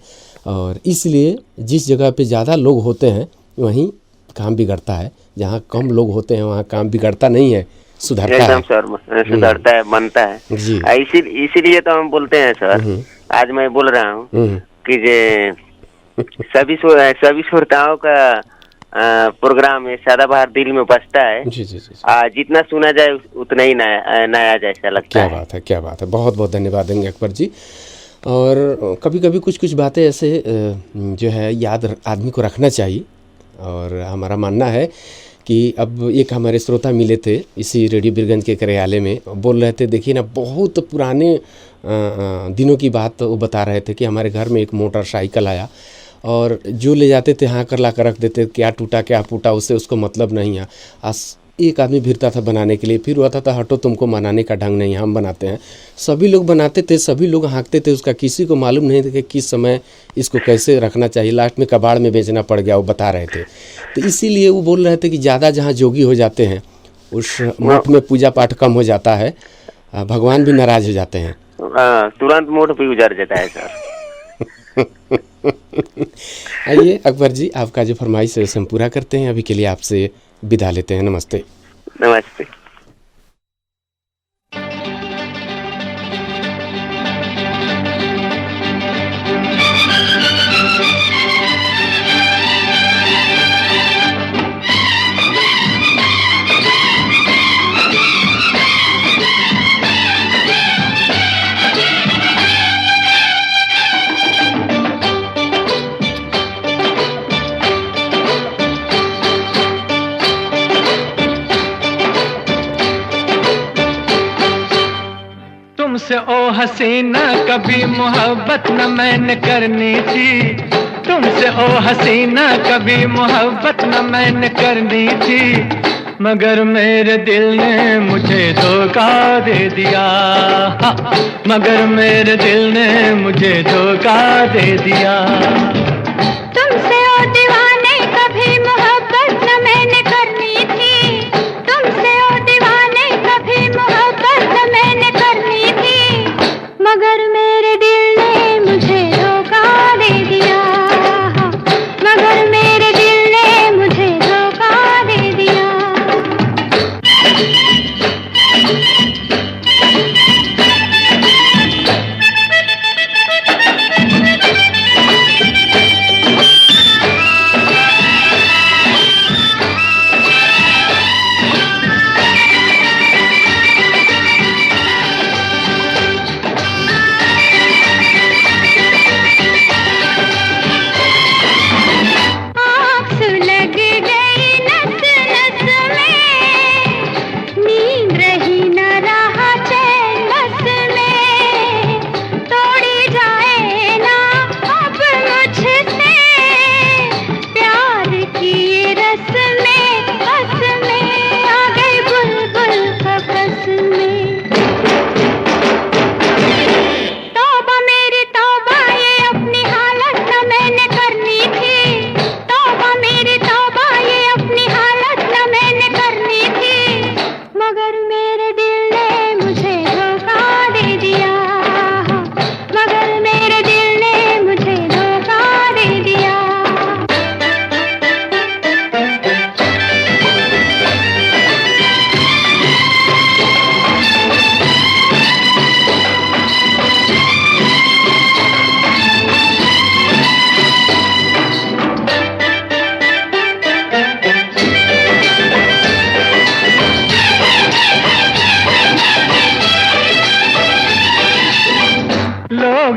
और इसलिए जिस जगह पे ज़्यादा लोग होते हैं वहीं काम बिगड़ता है, जहाँ कम लोग होते हैं वहाँ काम बिगड़ता नहीं है, सुधरता है। एकदम सर, सुधरता है, बनता है जी। इसीलिए तो हम बोलते हैं सर। आज मैं बोल रहा हूँ कि सभी श्रोताओं का प्रोग्राम है सदाबहार दिल में बसता है। जी जी जी। जितना सुना जाए उतना ही नया जैसा लगता है। क्या बात है, क्या बात है। बहुत बहुत धन्यवाद देंगे अकबर जी। और कभी कभी कुछ बातें ऐसे जो है याद आदमी को रखना चाहिए। और हमारा मानना है कि अब एक हमारे श्रोता मिले थे इसी रेडियो बीरगंज के कार्यालय में, बोल रहे थे देखिए ना, बहुत पुराने दिनों की बात वो बता रहे थे कि हमारे घर में एक मोटरसाइकिल आया और जो ले जाते थे हाँ कर ला कर रख देते, क्या टूटा क्या फूटा उससे उसको मतलब नहीं है। एक आदमी भिड़ता था बनाने के लिए, फिर हुआ था हटो तुमको मनाने का ढंग नहीं, हम बनाते हैं। सभी लोग बनाते थे, सभी लोग हाँकते थे उसका, किसी को मालूम नहीं था कि किस समय इसको कैसे रखना चाहिए। लास्ट में कबाड़ में बेचना पड़ गया, वो बता रहे थे। तो इसीलिए वो बोल रहे थे कि ज़्यादा जहाँ जोगी हो जाते हैं उस मठ में पूजा पाठ कम हो जाता है, भगवान भी नाराज हो जाते हैं। तुरंत मूड भी गुजर जाता है सर। आइए अकबर जी, आपका जो फरमाइश है उसे हम पूरा करते हैं। अभी के लिए आपसे विदा लेते हैं। नमस्ते। नमस्ते। तुमसे ओ हसीना कभी मोहब्बत न मैंने करनी थी, तुमसे ओ हसीना कभी मोहब्बत न मैंने करनी थी, मगर मेरे दिल ने मुझे धोखा दे दिया, मगर मेरे दिल ने मुझे धोखा दे दिया। तुमसे ओ दीवाने कभी मोहब्बत न मैंने करनी थी, तुमसे ओ दीवाने कभी मोहब्बत न मैंने करनी थी, मगर मेरे दिल ने मुझे धोखा दे दिया, मगर मेरे दिल ने मुझे धोखा दे दिया।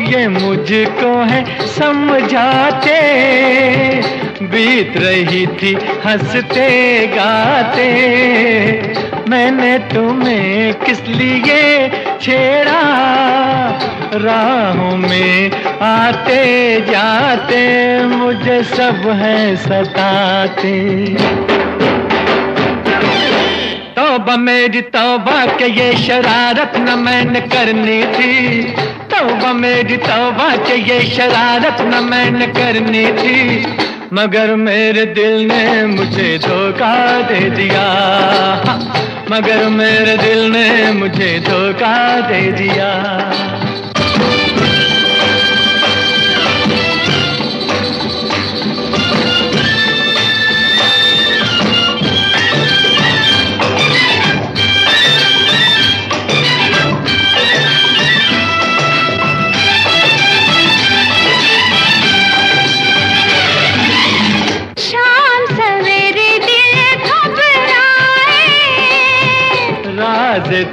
ये मुझको है समझाते, बीत रही थी हंसते गाते, मैंने तुम्हें किस लिए छेड़ा, राहों में आते जाते मुझे सब है सताते। तौबा मेरी तौबा के ये शरारत न मैंने करनी थी, तौबा मेरी तौबा के ये शरारत न मैंने करनी थी, मगर मेरे दिल ने मुझे धोखा दे दिया, मगर मेरे दिल ने मुझे धोखा दे दिया।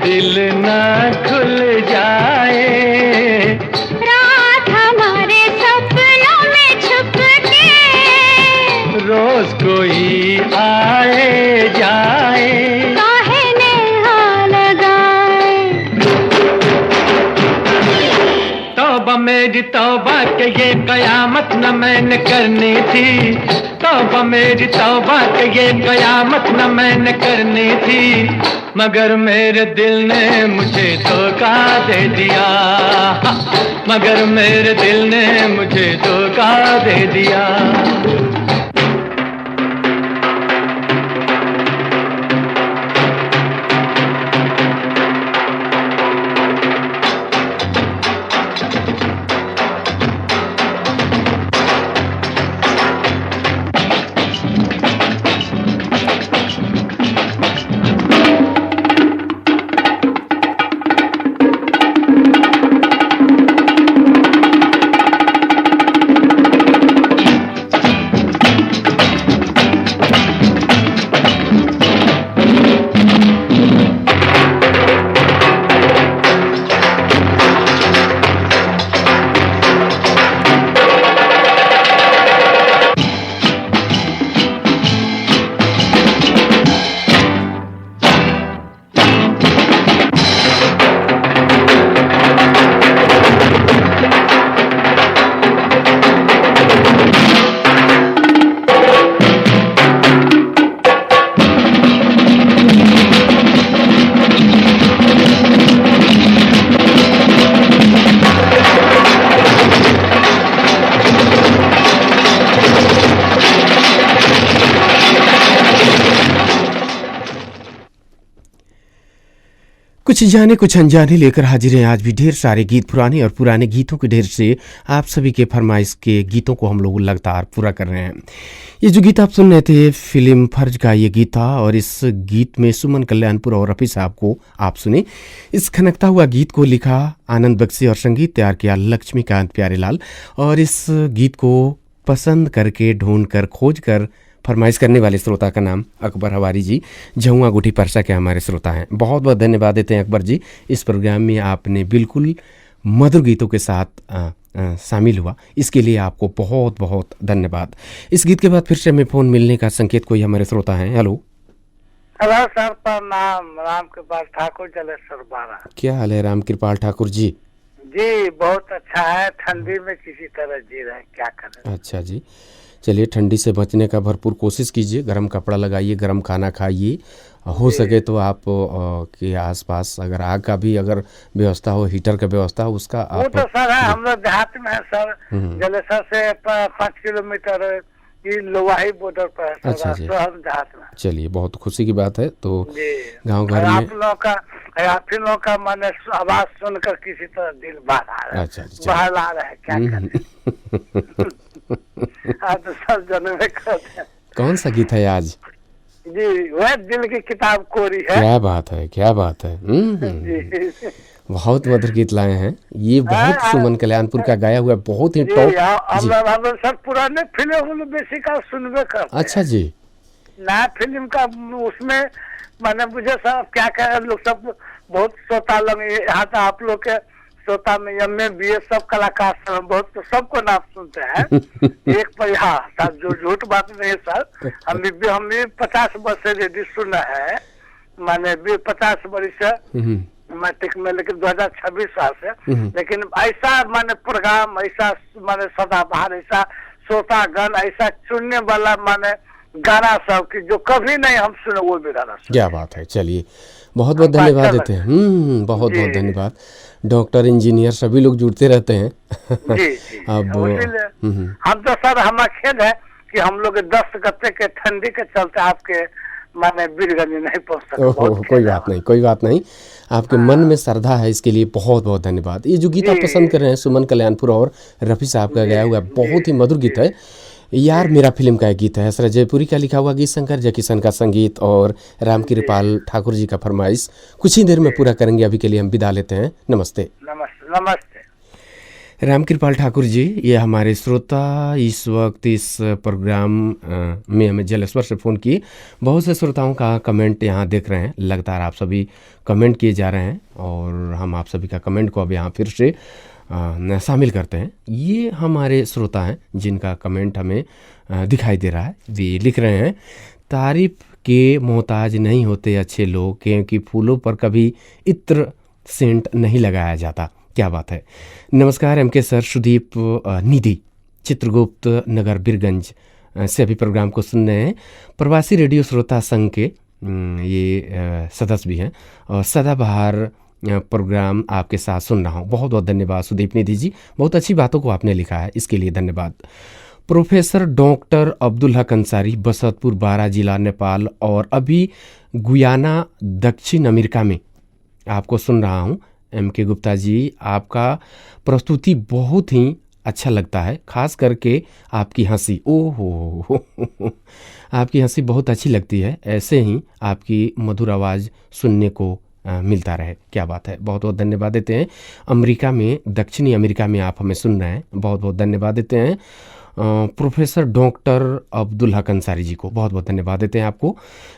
दिल न खुल जाए, रात हमारे सपनों में छुप के, रोज कोई आए जाए, काहे नेहा लगाए। तौबा मेरी तौबा के ये कयामत न मैंने करनी थी, तौबा मेरी तौबा के ये कयामत न मैंने करनी थी, मगर मेरे दिल ने मुझे धोखा दे दिया, मगर मेरे दिल ने मुझे धोखा दे दिया। कुछ जाने कुछ अनजाने लेकर हाजिर हैं आज भी ढेर सारे गीत, पुराने और पुराने गीतों के ढेर से आप सभी के फरमाइश के गीतों को हम लोग लगातार पूरा कर रहे हैं। ये जो गीत आप सुन रहे थे फिल्म फर्ज का ये गीत था और इस गीत में सुमन कल्याणपुर और रफ़ी साहब को आप सुने। इस खनकता हुआ गीत को लिखा आनंद बख्शी और संगीत तैयार किया लक्ष्मीकांत प्यारेलाल और इस गीत को पसंद करके ढूंढ कर खोज कर फरमाइश करने वाले श्रोता का नाम अकबर हवारी जी झुआ गुठी परसा के हमारे श्रोता हैं। बहुत बहुत धन्यवाद देते हैं अकबर जी। इस प्रोग्राम में आपने बिल्कुल मधुर गीतों के साथ शामिल हुआ, इसके लिए आपको बहुत बहुत धन्यवाद। इस गीत के बाद फिर से हमें फ़ोन मिलने का संकेत कोई हमारे श्रोता हैं। हेलो हेलो सर, प्रणाम। राम कृपाल ठाकुर जलेश्वर बारा। क्या हाल है राम कृपाल ठाकुर जी? जी बहुत अच्छा है, ठंडी में किसी तरह जी रहे, क्या करें। अच्छा जी, चलिए ठंडी से बचने का भरपूर कोशिश कीजिए, गर्म कपड़ा लगाइए, गर्म खाना खाइए, हो सके तो आप के आसपास अगर आग का भी अगर व्यवस्था हो, हीटर का व्यवस्था हो उसका वो तो सर है, हम लोग देहात में है सर, जलेसर से 5 किलोमीटर ये लोवाही बॉर्डर पर है। अच्छा जी, तो हम देहात में। चलिए बहुत खुशी की बात है। तो गांव घर में आप लोगों का मैंने आवाज सुनकर किसी तरह दिल बहला अच्छा बहला रहा है, क्या करें। आज तो सब जन्मे करते हैं। कौन सा गीत है आज? जी वह दिल की किताब कोरी है। क्या बात है, क्या बात है। बहुत मधुर गीत लाए हैं, ये बहुत सुमन कल्याणपुर का गाया हुआ बहुत ही टॉप। हम सर पुराने फिल्म बेसी का सुनबे कर। अच्छा जी, नया फिल्म का उसमें मैंने मुझे सब क्या कह लोग सब बहुत श्रोता लोग यहाँ तो आप लोग के श्रोता में एमए बीए सब कलाकार सब बहुत तो सबको नाम सुनते हैं। एक पर हाँ सर, जो झूठ बात नहीं है सर, हम भी 50 वर्ष से रेडियो सुना है, माने भी 50 वर्ष से मैट्रिक में, लेकिन 2026 साल से, लेकिन ऐसा माने प्रोग्राम, ऐसा माने सदाबहार, ऐसा श्रोतागण, ऐसा सुनने वाला माने गाना सब की जो कभी नहीं हम सुने वो भी गाना सुने। क्या बात है, चलिए बहुत बहुत धन्यवाद देते हैं। बहुत बहुत धन्यवाद। डॉक्टर इंजीनियर सभी लोग जुड़ते रहते हैं। जी जी अब हम तो सर, हमारा खेद है कि हम लोग 10 गते के ठंडी के चलते आपके माने बीरगंज नहीं पहुंच सके। कोई बात नहीं, कोई बात नहीं। आपके मन में श्रद्धा है, इसके लिए बहुत बहुत धन्यवाद। ये जो गीत आप पसंद कर रहे हैं सुमन कल्याणपुर और रफ़ी साहब का गाया हुआ बहुत ही मधुर गीत है। यार मेरा फिल्म का एक गीत है, हसरत जयपुरी का लिखा हुआ गीत, शंकर जयकिशन का संगीत और रामकृपाल ठाकुर जी का फरमाइश। कुछ ही देर में पूरा करेंगे, अभी के लिए हम विदा लेते हैं। नमस्ते। नमस्ते। रामकृपाल ठाकुर जी, ये हमारे श्रोता इस वक्त इस प्रोग्राम में हमें जलेश्वर से फ़ोन किए। बहुत से श्रोताओं का कमेंट यहाँ देख रहे हैं, लगातार आप सभी कमेंट किए जा रहे हैं और हम आप सभी का कमेंट को अब यहाँ फिर से शामिल करते हैं। ये हमारे श्रोता हैं जिनका कमेंट हमें दिखाई दे रहा है। वे लिख रहे हैं, तारीफ के मोहताज नहीं होते अच्छे लोग, क्योंकि फूलों पर कभी इत्र सेंट नहीं लगाया जाता। क्या बात है। नमस्कार एमके सर, सुदीप निधि चित्रगुप्त नगर बीरगंज से अभी प्रोग्राम को सुन रहे हैं। प्रवासी रेडियो श्रोता संघ के ये सदस्य भी हैं और सदाबहार प्रोग्राम आपके साथ सुन रहा हूँ। बहुत बहुत धन्यवाद सुदीप निधि जी, बहुत अच्छी बातों को आपने लिखा है, इसके लिए धन्यवाद। प्रोफेसर डॉक्टर अब्दुल हक अंसारी, बसंतपुर बारा जिला नेपाल और अभी गुयाना दक्षिण अमेरिका में आपको सुन रहा हूँ। एम के गुप्ता जी, आपका प्रस्तुति बहुत ही अच्छा लगता है, खास करके आपकी हंसी। ओहो आपकी हंसी बहुत अच्छी लगती है, ऐसे ही आपकी मधुर आवाज़ सुनने को मिलता रहे। क्या बात है, बहुत बहुत धन्यवाद देते हैं। अमेरिका में, दक्षिणी अमेरिका में आप हमें सुन रहे हैं, बहुत बहुत धन्यवाद देते हैं। प्रोफेसर डॉक्टर अब्दुल हक अंसारी जी को बहुत बहुत धन्यवाद देते हैं आपको।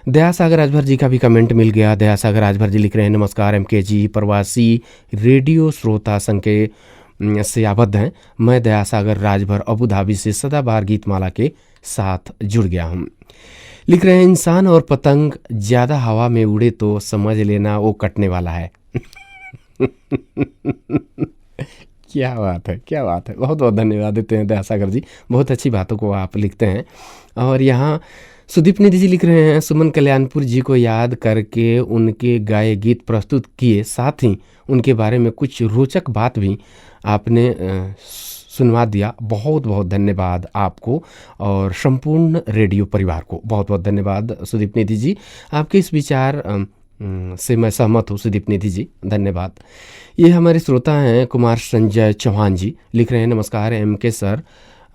दया सागर राजभर जी का भी कमेंट मिल गया। दया सागर राजभर जी लिख रहे हैं, नमस्कार एमके जी, प्रवासी रेडियो श्रोता संघ के से आबद्ध हैं। मैं दया सागर राजभर अबू धाबी से सदाबहार गीतमाला के साथ जुड़ गया हूँ। लिख रहे हैं, इंसान और पतंग ज़्यादा हवा में उड़े तो समझ लेना वो कटने वाला है। क्या बात है, क्या बात है। बहुत बहुत धन्यवाद देते हैं दया सागर जी, बहुत अच्छी बातों को आप लिखते हैं। और यहाँ सुदीप निधि जी लिख रहे हैं, सुमन कल्याणपुर जी को याद करके उनके गाए गीत प्रस्तुत किए, साथ ही उनके बारे में कुछ रोचक बात भी आपने सुनवा दिया। बहुत बहुत धन्यवाद आपको और संपूर्ण रेडियो परिवार को बहुत बहुत धन्यवाद सुदीप निधि जी। आपके इस विचार से मैं सहमत हूँ सुदीप निधि जी, धन्यवाद। ये हमारे श्रोता हैं कुमार संजय चौहान जी, लिख रहे हैं, नमस्कार एम के सर,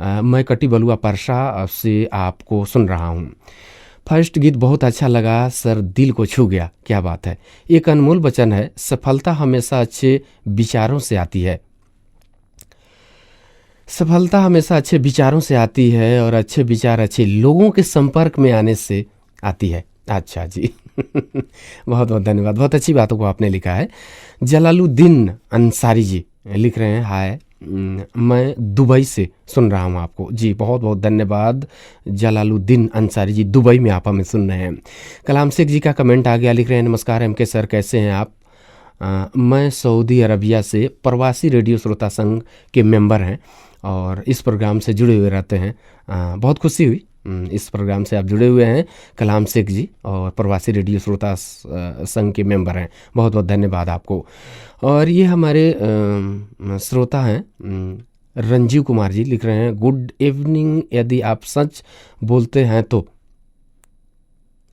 मैं कटी बलुआ परसा से आपको सुन रहा हूँ। फर्स्ट गीत बहुत अच्छा लगा सर, दिल को छू गया। क्या बात है। एक अनमोल वचन है, सफलता हमेशा अच्छे विचारों से आती है। सफलता हमेशा अच्छे विचारों से आती है और अच्छे विचार अच्छे लोगों के संपर्क में आने से आती है। अच्छा जी बहुत बहुत धन्यवाद, बहुत अच्छी बातों को आपने लिखा है। जलालुद्दीन अंसारी जी लिख रहे हैं, हाय मैं दुबई से सुन रहा हूँ आपको। जी बहुत बहुत धन्यवाद जलालुद्दीन अंसारी जी, दुबई में आप हमें सुन रहे हैं। कलाम शेख जी का कमेंट आ गया, लिख रहे हैं, नमस्कार एम के सर, कैसे हैं आप? मैं सऊदी अरबिया से प्रवासी रेडियो श्रोता संघ के मेंबर हैं और इस प्रोग्राम से जुड़े हुए रहते हैं। बहुत खुशी हुई इस प्रोग्राम से आप जुड़े हुए हैं कलाम शेख जी और प्रवासी रेडियो श्रोता संघ के मेंबर हैं। बहुत बहुत धन्यवाद आपको। और ये हमारे श्रोता हैं रंजीव कुमार जी, लिख रहे हैं, गुड इवनिंग, यदि आप सच बोलते हैं तो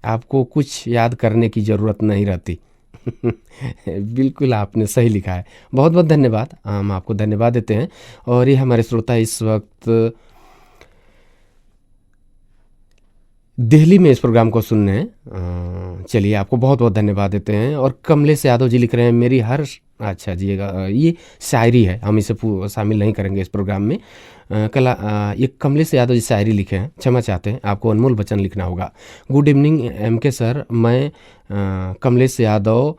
आपको कुछ याद करने की ज़रूरत नहीं रहती। बिल्कुल आपने सही लिखा है, बहुत बहुत धन्यवाद, हम आपको धन्यवाद देते हैं। और ये हमारे श्रोता इस वक्त दिल्ली में इस प्रोग्राम को सुन रहे हैं। चलिए आपको बहुत बहुत धन्यवाद देते हैं। और कमलेश यादव जी लिख रहे हैं, मेरी हर, अच्छा जी ये शायरी है, हम इसे शामिल नहीं करेंगे इस प्रोग्राम में। ये कमलेश यादव जी शायरी लिखे हैं, क्षमा चाहते हैं, आपको अनमोल वचन लिखना होगा। गुड इवनिंग एम के सर, मैं कमलेश यादव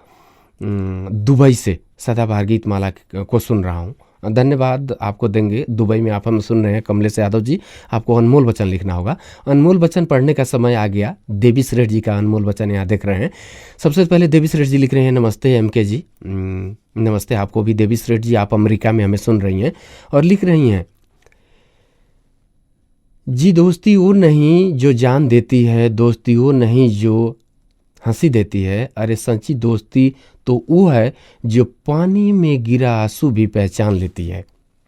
दुबई से सदाबहार गीत माला को सुन रहा हूँ। धन्यवाद आपको देंगे। दुबई में आप हमें सुन रहे हैं कमलेश यादव जी, आपको अनमोल वचन लिखना होगा। अनमोल वचन पढ़ने का समय आ गया। देवी श्रेष्ठ जी का अनमोल वचन यहाँ देख रहे हैं। सबसे पहले देवी श्रेष्ठ जी लिख रहे हैं, नमस्ते एमके जी। नमस्ते आपको भी देवी श्रेष्ठ जी, आप अमेरिका में हमें सुन रही हैं और लिख रही हैं, जी दोस्ती वो नहीं जो जान देती है, दोस्ती वो नहीं जो हंसी देती है, अरे सच्ची दोस्ती तो वो है जो पानी में गिरा आंसू भी पहचान लेती है।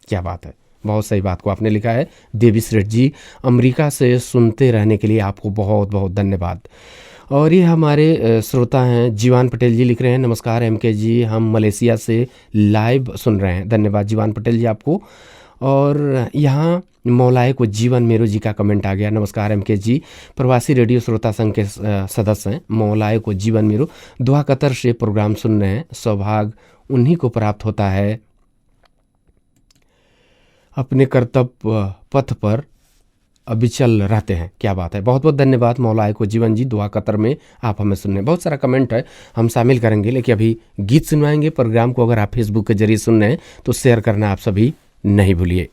क्या बात है, बहुत सही बात को आपने लिखा है देवी श्रेष्ठ जी। अमेरिका से सुनते रहने के लिए आपको बहुत बहुत धन्यवाद। और ये हमारे श्रोता हैं जीवान पटेल जी, लिख रहे हैं, नमस्कार एमके जी, हम मलेशिया से लाइव सुन रहे हैं। धन्यवाद जीवान पटेल जी आपको। और यहाँ मौलाए को जीवन मेरो जी का कमेंट आ गया, नमस्कार एमके जी, प्रवासी रेडियो श्रोता संघ के सदस्य हैं। मौलाए को जीवन मेरो दोहा कतर से प्रोग्राम सुन रहे हैं। सौभाग्य उन्हीं को प्राप्त होता है अपने कर्तव्य पथ पर अविचल रहते हैं। क्या बात है, बहुत बहुत धन्यवाद मौलाए को जीवन जी, दोहा कतर में आप हमें सुन रहे हैं। बहुत सारा कमेंट है, हम शामिल करेंगे, लेकिन अभी गीत सुनवाएंगे। प्रोग्राम को अगर आप फेसबुक के जरिए सुन रहे हैं तो शेयर करना आप सभी नहीं भूलिए।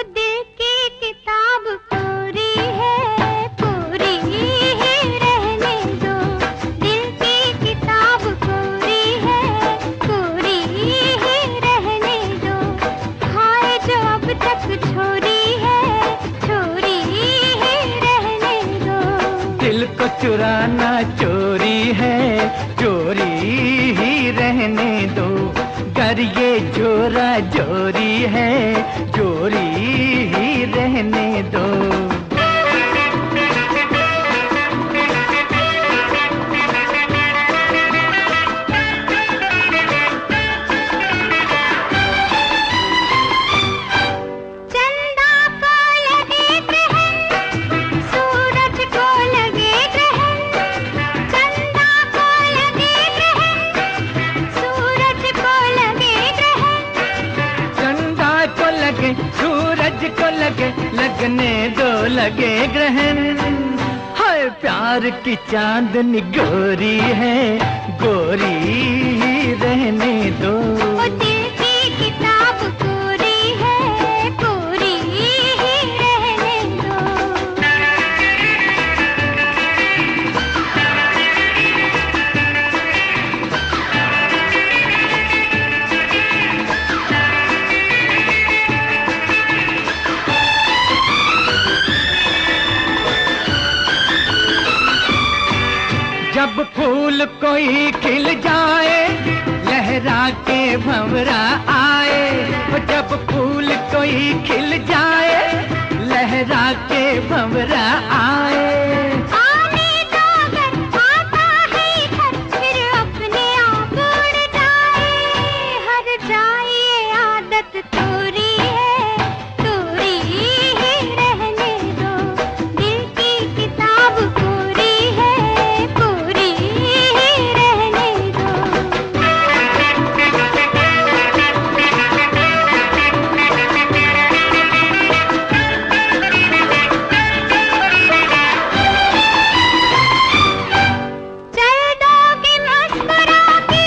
दिल की किताब पूरी है, पूरी ही रहने दो। दिल की किताब पूरी है, पूरी ही रहने दो। हाय जो अब तक छोरी है, छोरी ही रहने दो। दिल को चुराना चोरी है, चोरी ही रहने दो। कर ये जोरा जोरी है, जोरी ही रहने दो। चंदा को लगे ग्रहण, सूरज को लगे ग्रहण। चंदा को लगे ग्रहण, सूरज को लगे ग्रहण। चंदा को लगे, सूरज को लगे, लगने दो लगे ग्रहण। हाय प्यार की चांदनी गोरी है, गोरी ही रहने दो। वो दिल की किताब पूरी है, पूरी ही रहने दो। जब फूल कोई खिल जाए, लहरा के भंवरा आए। जब फूल कोई खिल जाए, लहरा के भंवरा आए। आने दो अगर आता है इधर, फिर अपने आप उड़ जाए। हर जाए ये आदत तोरी है, तोरी ही रहने दो। दिल की किताब पूरी है, पूरी ही रहने दो। चल दोगे मुस्कुरा के,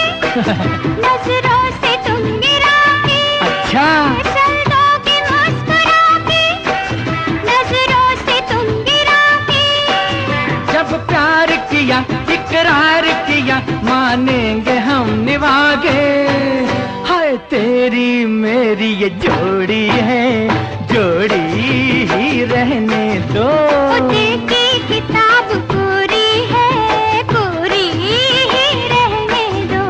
नजरों से तुम गिरा के। अच्छा चल दोगे मुस्कुरा के, नजरों से तुम गिरा के। जब प्यार किया, इकरार किया, मानेंगे हम निभागे। हाय तेरी मेरी ये जोड़ी है, जोड़ी ही रहने दो। वो दिल की किताब पूरी है, पूरी ही रहने दो।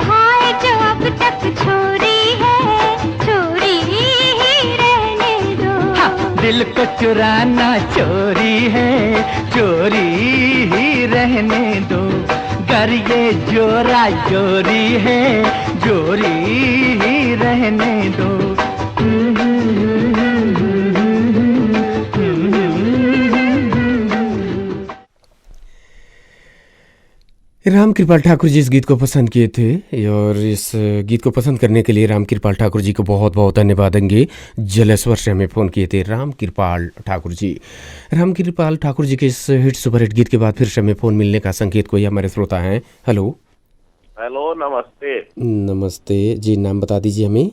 हाय जो अब तक छोरी है, छोरी ही रहने दो। हाँ, दिल को चुराना चोरी है, चोरी ही रहने दो। कर ये जोरा जोरी है, जोरी ही रहने दो। राम कृपाल ठाकुर जी इस गीत को पसंद किए थे और इस गीत को पसंद करने के लिए राम कृपाल ठाकुर जी को बहुत बहुत धन्यवाद देंगे। जलेश्वर से हमें फ़ोन किए थे राम कृपाल ठाकुर जी। राम कृपाल ठाकुर जी के इस हिट सुपर हिट गीत के बाद फिर से हमें फ़ोन मिलने का संकेत कोई हमारे श्रोता हैं। हेलो हेलो, नमस्ते। नमस्ते जी, नाम बता दीजिए हमें।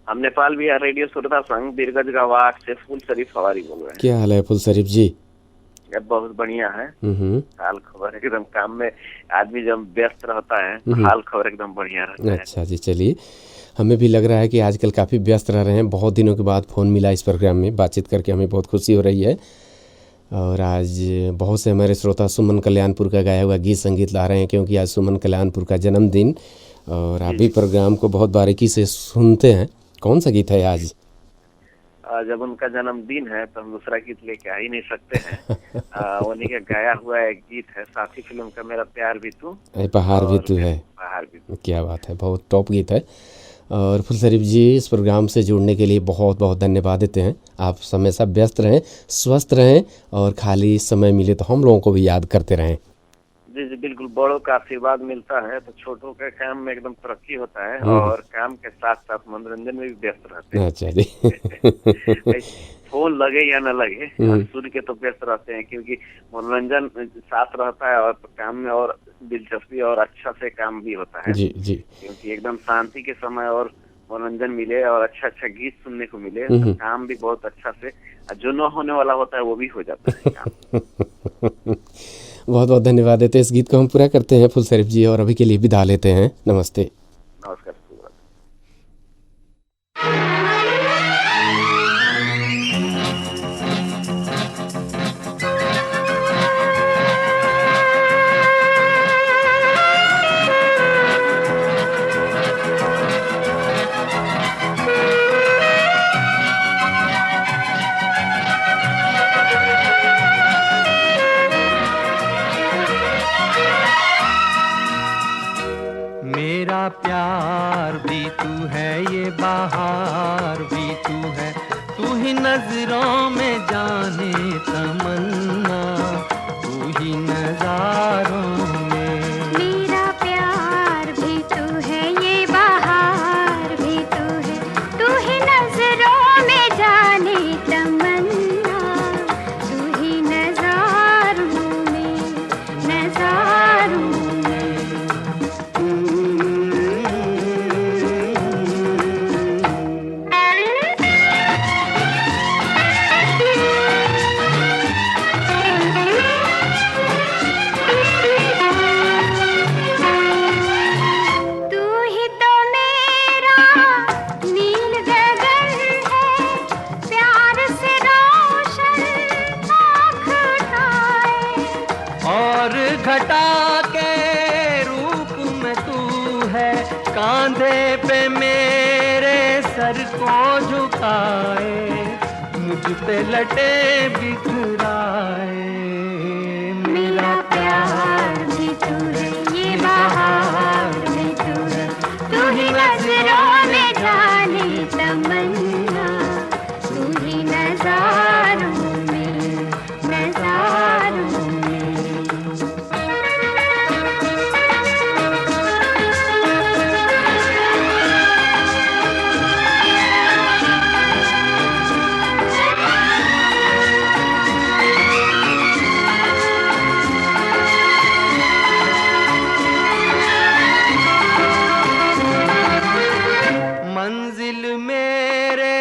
हम नेपाल बिहार रेडियो श्रोता संघ बीरगंज गवाह से फुल शरीफ सवारी बोल रहे हैं। क्या हाल है फुल शरीफ जी? बहुत बढ़िया है। हाल खबर एकदम, काम में आदमी जब व्यस्त रहता है तो हाल खबर एकदम बढ़िया रहता है। अच्छा जी, चलिए, हमें भी लग रहा है कि आजकल काफ़ी व्यस्त रह रहे हैं। बहुत दिनों के बाद फ़ोन मिला इस प्रोग्राम में, बातचीत करके हमें बहुत खुशी हो रही है। और आज बहुत से हमारे श्रोता सुमन कल्याणपुर का गाया हुआ गीत संगीत ला रहे हैं, क्योंकि आज सुमन कल्याणपुर का जन्मदिन, और आप भी प्रोग्राम को बहुत बारीकी से सुनते हैं। कौन सा गीत है आज? जब उनका जन्मदिन है तो हम दूसरा गीत लेके आ ही नहीं सकते हैं। उन्हीं का गाया हुआ एक गीत है, साथी फिल्म का, मेरा प्यार भी तू, पहाड़ भी तू है। पहाड़ भी तू। क्या बात है, बहुत टॉप गीत है। और फुल शरीफ जी, इस प्रोग्राम से जुड़ने के लिए बहुत बहुत धन्यवाद देते हैं। आप हमेशा व्यस्त रहें, स्वस्थ रहें, और खाली समय मिले तो हम लोगों को भी याद करते रहें। जी जी, बिल्कुल। बड़ों का आशीर्वाद मिलता है तो छोटों के काम में एकदम तरक्की होता है, और काम के साथ साथ मनोरंजन में भी व्यस्त रहते हैं। अच्छा जी। फोन लगे या न लगे, सुन के तो व्यस्त रहते हैं, क्योंकि मनोरंजन साथ रहता है और काम में और दिलचस्पी और अच्छा से काम भी होता है। जी जी, क्योंकि एकदम शांति के समय और मनोरंजन मिले और अच्छा अच्छा गीत सुनने को मिले तो काम भी बहुत अच्छा से, जो न होने वाला होता है वो भी हो जाता है काम। बहुत बहुत धन्यवाद देते हैं। इस गीत को हम पूरा करते हैं फुल शरीफ जी, और अभी के लिए विदा लेते हैं। नमस्ते। नमस्कार। मेरा प्यार भी तू है, ये बहार भी तू है, तू ही नजरों में जाने तमन्ना, तू ही नजारों में। मेरा प्यार भी तू है, ये बहार भी तू है, तू ही नजरों में जाने तमन्ना, तू ही नजारों में, नजारों में। घटा के रूप में तू है, कांधे पे मेरे सर को झुकाए, मुझ पे लटे बिखराए। मेरा प्यार भी तू है, ये बहार भी तू है, तू ही नजरों में जाने तमन्ना, तू ही नजारों में, नजारों में। मंजिल मेरे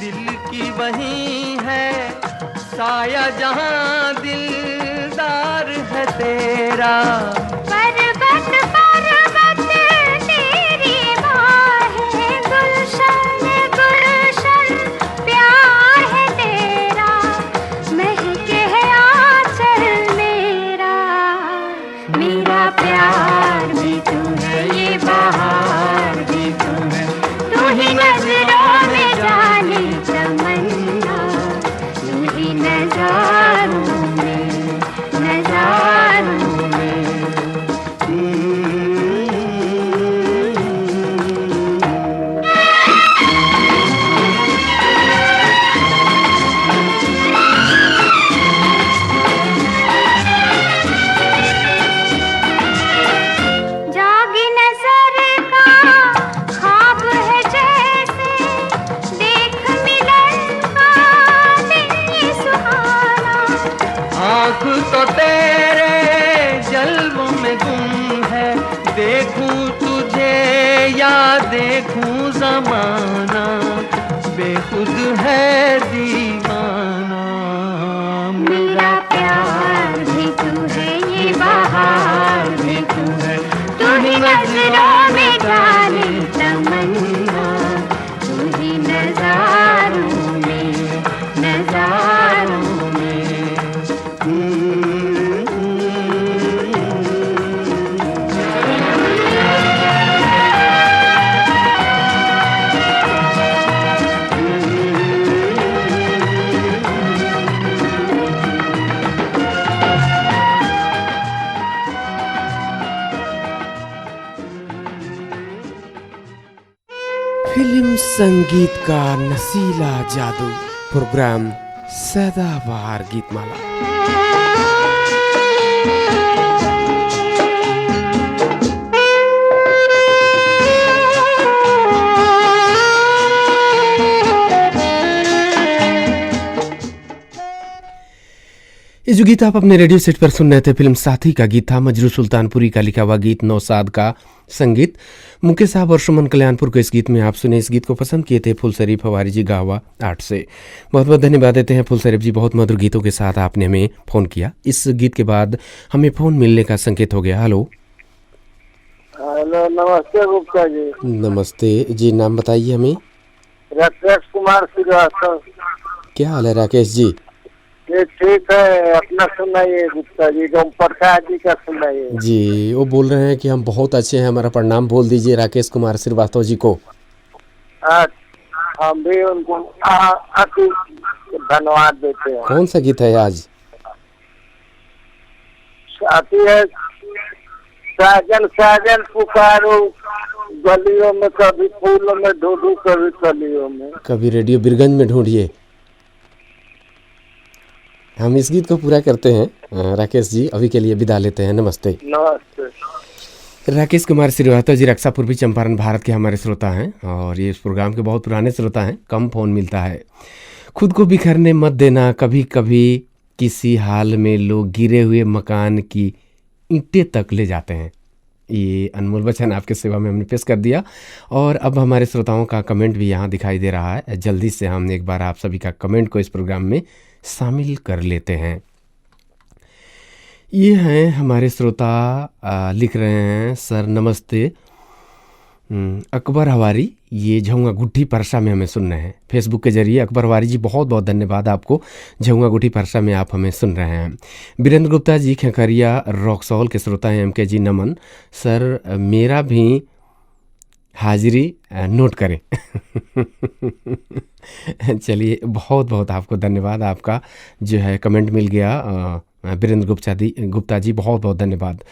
दिल की वही है, साया जहां दिलदार है तेरा। पर्वत पर्वत तेरी बाहें, गुलशन गुलशन प्यार है तेरा, महके है आंचल मेरा। मेरा प्यार भी तू है, ये बहार भी तू है, तू ही नजरों में जाने तमन्ना, तू ही नजारों में, नजारों में। जागी नजर का देखूं जमाना बेखुद है दीवाना। मेरा प्यार भी तू है, ये बहार भी तू है, तू ही नजरों में डाले तमन्ना, तू ही नजारों में, नजारों में। फिल्म संगीत का नशीला जादू प्रोग्राम सदाबहार गीतमाला। ये जो गीत आप अपने रेडियो सेट पर सुन रहे थे फिल्म साथी का गीत था। मजरू सुल्तानपुरी का लिखा हुआ गीत, नौसाद का संगीत, मुकेश साहब और सुमन कल्याणपुर को इस गीत में आप सुने। इस गीत को पसंद किए थे फुलशरीफ हवारी जी, गावा 8 से। बहुत बहुत धन्यवाद देते हैं फुलशरीफ जी, बहुत मधुर गीतों के साथ आपने हमें फ़ोन किया। इस गीत के बाद हमें फ़ोन मिलने का संकेत हो गया। हेलो हेलो, नमस्ते गुप्ता जी। नमस्ते जी, नाम बताइए हमें। राकेश कुमार श्रीवास्तव। क्या हाल है राकेश जी? ये ठीक है, अपना सुनाइए गुप्ता जी, ओम प्रकाश जी का सुनाइए। जी, वो बोल रहे हैं कि हम बहुत अच्छे हैं, हमारा प्रणाम बोल दीजिए राकेश कुमार श्रीवास्तव जी को। हम भी उनको अति धन्यवाद देते हैं। कौन सा गीत है आज? आती है साजन साजन पुकारो गलियों में, कभी फूलों में ढूंढू, कभी कलियों में, कभी रेडियो बिरगंज में ढूंढिए। हम इस गीत को पूरा करते हैं राकेश जी, अभी के लिए विदा लेते हैं। नमस्ते। नमस्ते। राकेश कुमार श्रीवास्तव जी रक्षा पूर्वी चंपारण भारत के हमारे श्रोता हैं और ये इस प्रोग्राम के बहुत पुराने श्रोता हैं। कम फ़ोन मिलता है। खुद को बिखरने मत देना, कभी कभी किसी हाल में लोग गिरे हुए मकान की ईंटें तक ले जाते हैं। ये अनमोल वचन आपके सेवा में हमने पेश कर दिया और अब हमारे श्रोताओं का कमेंट भी यहाँ दिखाई दे रहा है। जल्दी से हम एक बार आप सभी का कमेंट को इस प्रोग्राम में शामिल कर लेते हैं। ये हैं हमारे श्रोता, लिख रहे हैं सर नमस्ते, अकबर हवारी, ये झुंगा गुट्ठी परसा में हमें सुन रहे हैं फेसबुक के जरिए। अकबर हवारी जी बहुत बहुत धन्यवाद आपको, झुंगा गुट्ठी परसा में आप हमें सुन रहे हैं। वीरेंद्र गुप्ता जी खेखरिया रॉक्सॉल के श्रोता हैं, MK जी नमन। सर मेरा भी हाजिरी नोट करें। चलिए बहुत बहुत आपको धन्यवाद, आपका जो है कमेंट मिल गया। वीरेंद्र गुप्ता जी बहुत बहुत धन्यवाद।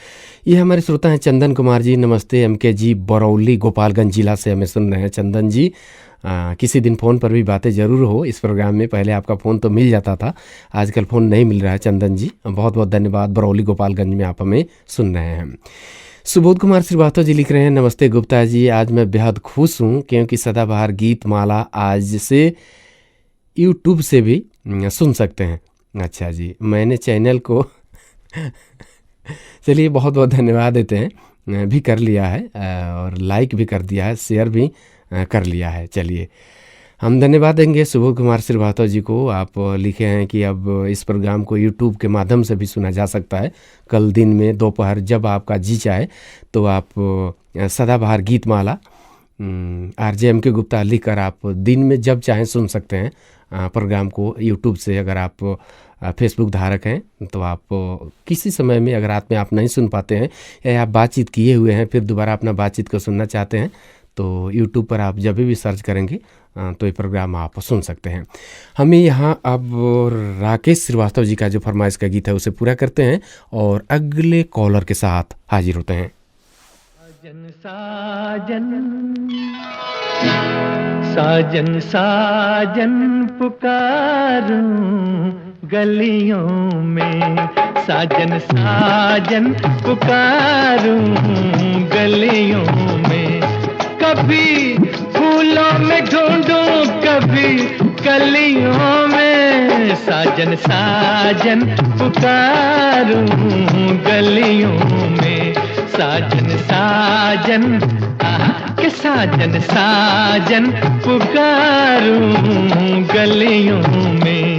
ये हमारे श्रोता हैं चंदन कुमार जी, नमस्ते। MK जी बरौली गोपालगंज जिला से हमें सुन रहे हैं। चंदन जी किसी दिन फ़ोन पर भी बातें ज़रूर हो इस प्रोग्राम में। पहले आपका फ़ोन तो मिल जाता था, आजकल फ़ोन नहीं मिल रहा है। चंदन जी बहुत बहुत धन्यवाद, बरौली गोपालगंज में आप हमें सुन रहे हैं। सुबोध कुमार श्रीवास्तव जी लिख रहे हैं नमस्ते गुप्ता जी, आज मैं बेहद खुश हूँ क्योंकि सदाबहार गीत माला आज से यूट्यूब से भी सुन सकते हैं। अच्छा जी, मैंने चैनल को चलिए बहुत बहुत धन्यवाद देते हैं, भी कर लिया है और लाइक भी कर दिया है, शेयर भी कर लिया है। चलिए हम धन्यवाद देंगे सुबोध कुमार श्रीवास्तव जी को। आप लिखे हैं कि अब इस प्रोग्राम को यूट्यूब के माध्यम से भी सुना जा सकता है। कल दिन में दोपहर जब आपका जी चाहे तो आप सदाबहार गीत माला RJ MK गुप्ता लिखकर आप दिन में जब चाहें सुन सकते हैं प्रोग्राम को यूट्यूब से। अगर आप फेसबुक धारक हैं तो आप किसी समय में, अगर रात में आप नहीं सुन पाते हैं या आप बातचीत किए हुए हैं फिर दोबारा अपना बातचीत को सुनना चाहते हैं तो यूट्यूब पर आप जब भी सर्च करेंगे तो ये प्रोग्राम आप सुन सकते हैं। हमें यहाँ अब राकेश श्रीवास्तव जी का जो फरमाइश का गीत है उसे पूरा करते हैं और अगले कॉलर के साथ हाजिर होते हैं। साजन साजन साजन साजन पुकारूं गलियों में, साजन साजन पुकारूं गलियों में, कभी फूलों में ढूंढूं कभी कलियों में, साजन साजन पुकारूं गलियों में, साजन साजन कि साजन साजन पुकारूं गलियों में।